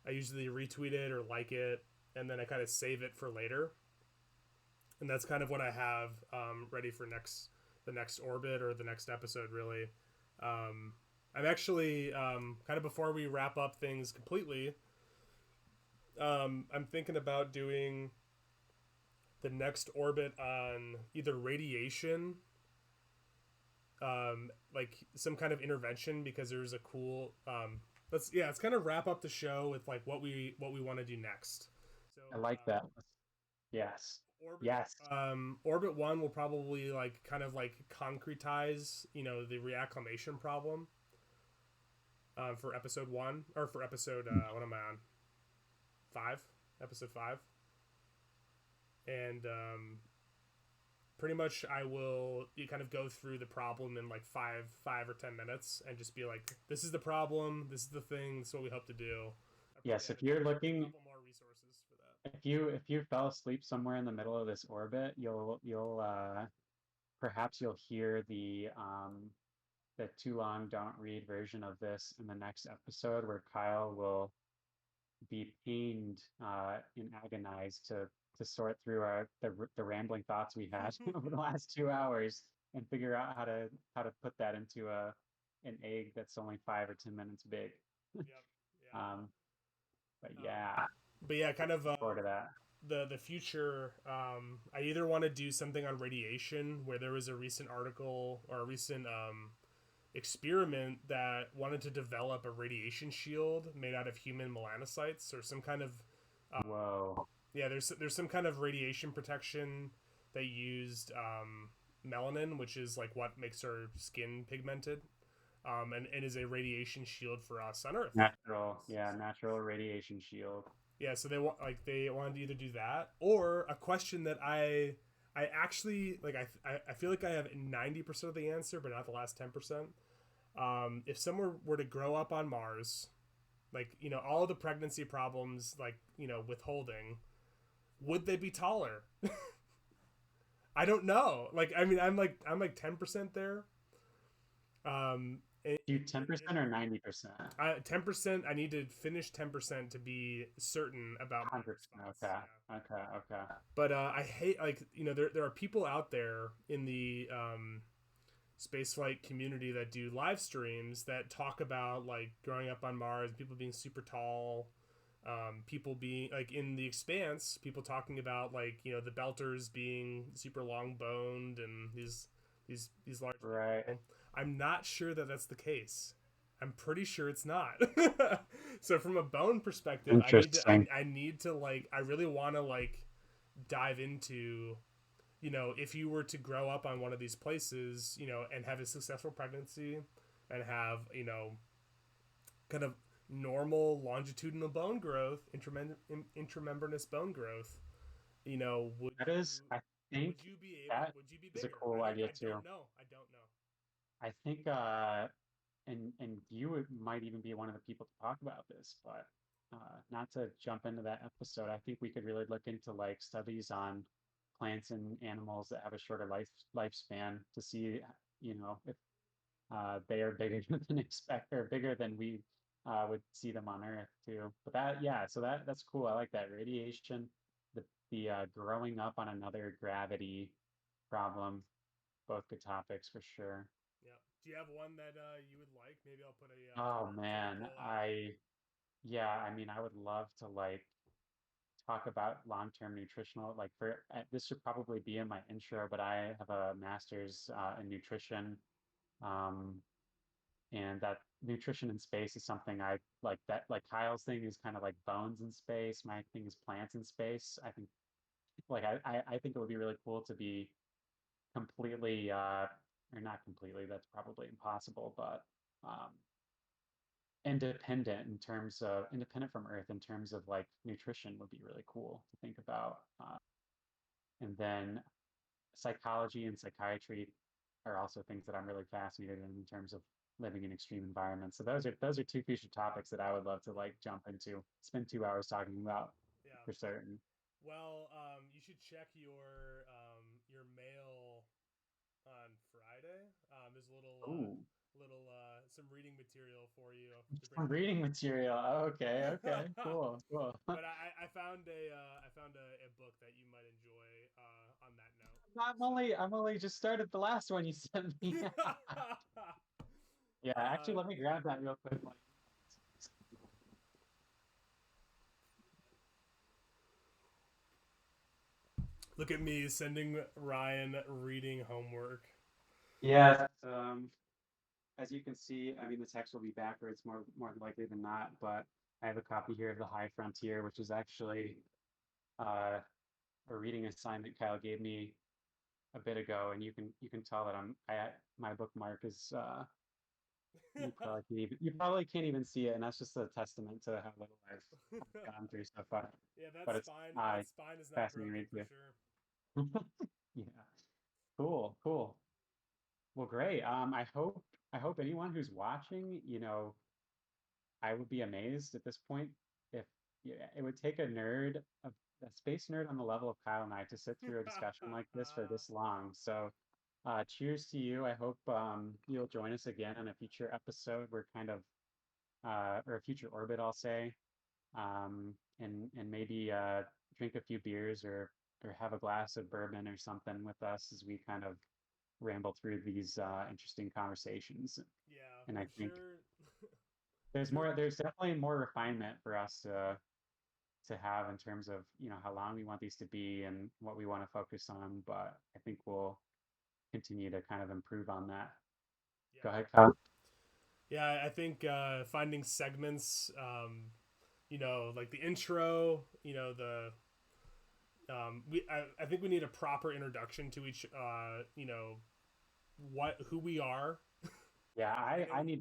I usually retweet it or like it, and then I kind of save it for later. And that's kind of what I have ready for the next orbit or the next episode. Really, I'm actually kind of before we wrap up things completely. I'm thinking about doing the next orbit on either radiation, like some kind of intervention because there's a cool. Let's kind of wrap up the show with like what we want to do next. So I like that. Yes. orbit Yes. orbit one will probably like kind of like concretize the reacclimation problem for episode one or for episode what am I on 5 episode 5 and pretty much I will you kind of go through the problem in like 5 or 10 minutes and just be like, this is the problem, this is the thing, this is what we hope to do. I probably Yes. have If you're a looking, couple more resources for that. if you fell asleep somewhere in the middle of this orbit, you'll perhaps you'll hear the too long don't read version of this in the next episode where Kyle will be pained and agonized to sort through the rambling thoughts we had over the last 2 hours and figure out how to put that into an egg that's only 5 or 10 minutes big. Yep. Yeah. Um, but Um, yeah, but yeah, kind of looking forward to that. the future. I either want to do something on radiation, where there was a recent article or a recent experiment that wanted to develop a radiation shield made out of human melanocytes or some kind of Whoa. yeah. There's some kind of radiation protection that used melanin, which is like what makes our skin pigmented. and is a radiation shield for us on Earth. Natural radiation shield. Yeah, so they wanted to either do that or a question that I actually like. I feel like I have 90% of the answer, but not the last 10%. If someone were to grow up on Mars, like all the pregnancy problems, like withholding, would they be taller? I don't know. Like, I mean, I'm like 10% there. Um, Do 10% or 90%? 10%. I need to finish 10% to be certain about my 100%. response. Okay. Yeah. Okay. Okay. But I hate, like, there are people out there in the spaceflight community that do live streams that talk about like growing up on Mars, people being super tall, people being like in the Expanse, people talking about like the Belters being super long boned and these large Right. people. I'm not sure that that's the case. I'm pretty sure it's not. So from a bone perspective, Interesting. I need to like I really want to like dive into if you were to grow up on one of these places, and have a successful pregnancy and have, kind of normal longitudinal bone growth, intramembranous bone growth, That is, I think that would you be is a bigger? cool idea I too. don't know. I don't know. I think, and might even be one of the people to talk about this, but not to jump into that episode. I think we could really look into like studies on plants and animals that have a shorter lifespan to see, if they are bigger than expect or bigger than we would see them on Earth too. But yeah, so that's cool. I like that radiation, the growing up on another gravity problem. Both good topics for sure. Yeah. Do you have one that you would like? Maybe I'll put a Oh Twitter man, poll out. yeah, I mean, I would love to like talk about long-term nutritional, like this should probably be in my intro, but I have a master's in nutrition. Um, and that nutrition in space is something I like that like Kyle's thing is kind of like bones in space. My thing is plants in space. I think like I think it would be really cool to be completely or not completely, that's probably impossible, but um independent from Earth in terms of like nutrition would be really cool to think about. And then psychology and psychiatry are also things that I'm really fascinated in terms of living in extreme environments. So those are two future topics that I would love to like jump into, spend 2 hours talking about Yeah. for certain. Well, you should check your mail on Friday. There's a Ooh, some reading material for you to bring some home with reading you. material. Okay, okay, cool, cool. But I found a book that you might enjoy on that note. I'm only just started the last one you sent me. So, Yeah, actually, let me grab that real quick. look at me sending Ryan reading homework. Yeah, as you can see, I mean, the text will be backwards more likely than not, but I have a copy here of The High Frontier, which is actually uh, a reading assignment Kyle gave me a bit ago, and you can tell that my bookmark is you probably can't even see it, and that's just a testament to how little I've gone through so far. Yeah, But it's that spine is not fascinating broken read for too. sure. Yeah, cool, cool. Well, great. I hope anyone who's watching, I would be amazed at this point if yeah, it would take a space nerd on the level of Kyle and I to sit through a discussion like this for this long. So, cheers to you. I hope you'll join us again on a future episode. We're kind of or a future orbit, I'll say, and maybe drink a few beers or have a glass of bourbon or something with us as we kind of ramble through these interesting conversations. Yeah, And I I'm think sure. I'm there's sure. more there's definitely more refinement for us to have in terms of how long we want these to be and what we want to focus on, but I think we'll continue to kind of improve on that. Go Yeah, ahead, Kyle. yeah. I think finding segments, like the intro, I think we need a proper introduction to each, who we are, Yeah, And I then need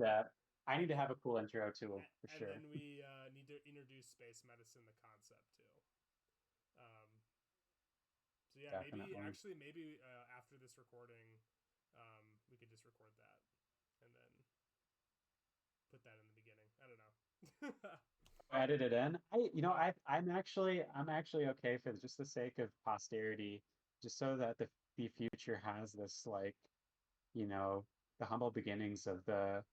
to have a cool intro too, for and sure. then we need to introduce space medicine, the concept too. Um, so yeah, Definitely. maybe after this recording, we could just record that and then put that in the beginning. I don't know. Edit it in. Yeah. I'm actually okay for just the sake of posterity, just so that the future has this like, you know, the humble beginnings of the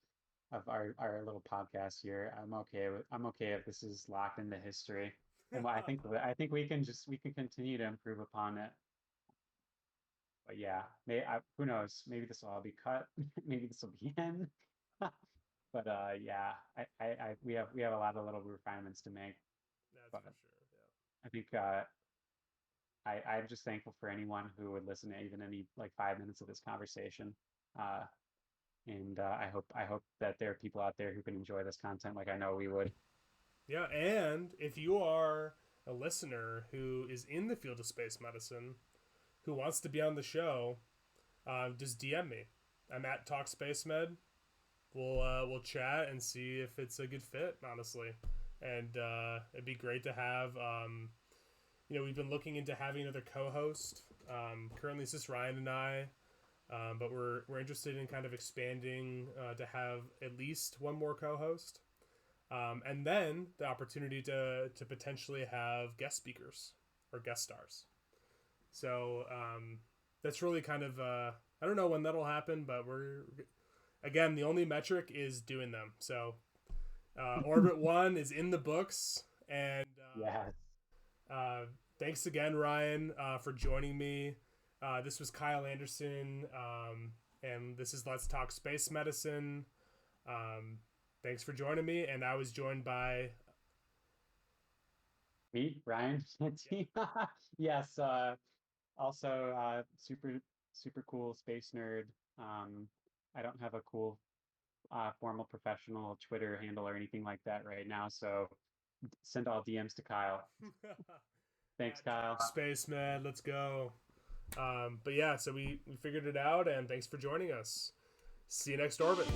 of our little podcast here. I'm okay if this is locked into history. And I think we can continue to improve upon it. But yeah, who knows? Maybe this will all be cut. Maybe this will be in. But yeah, we have a lot of little refinements to make. That's But for sure. Yeah. I think I'm just thankful for anyone who would listen to even any like 5 minutes of this conversation. Uh, and I hope that there are people out there who can enjoy this content like I know we would. Yeah, and if you are a listener who is in the field of space medicine who wants to be on the show, just DM me. I'm at Talk Space Med. We'll chat and see if it's a good fit, honestly. And it'd be great to have. We've been looking into having another co-host. Currently, it's just Ryan and I, but we're interested in kind of expanding to have at least one more co-host, and then the opportunity to potentially have guest speakers or guest stars. So that's really kind of I don't know when that'll happen, but we're again the only metric is doing them. So Orbit One is in the books, and Yes. thanks again, Ryan, for joining me. This was Kyle Anderson, and this is Let's Talk Space Medicine. Um, thanks for joining me, and I was joined by Me, Ryan. yeah. Yes, also super cool space nerd. Um, I don't have a cool formal professional Twitter handle or anything like that right now, so send all DMs to Kyle. Thanks, At Talk Kyle. Space Man. Let's go. But yeah, so we figured it out, and thanks for joining us. See you next orbit.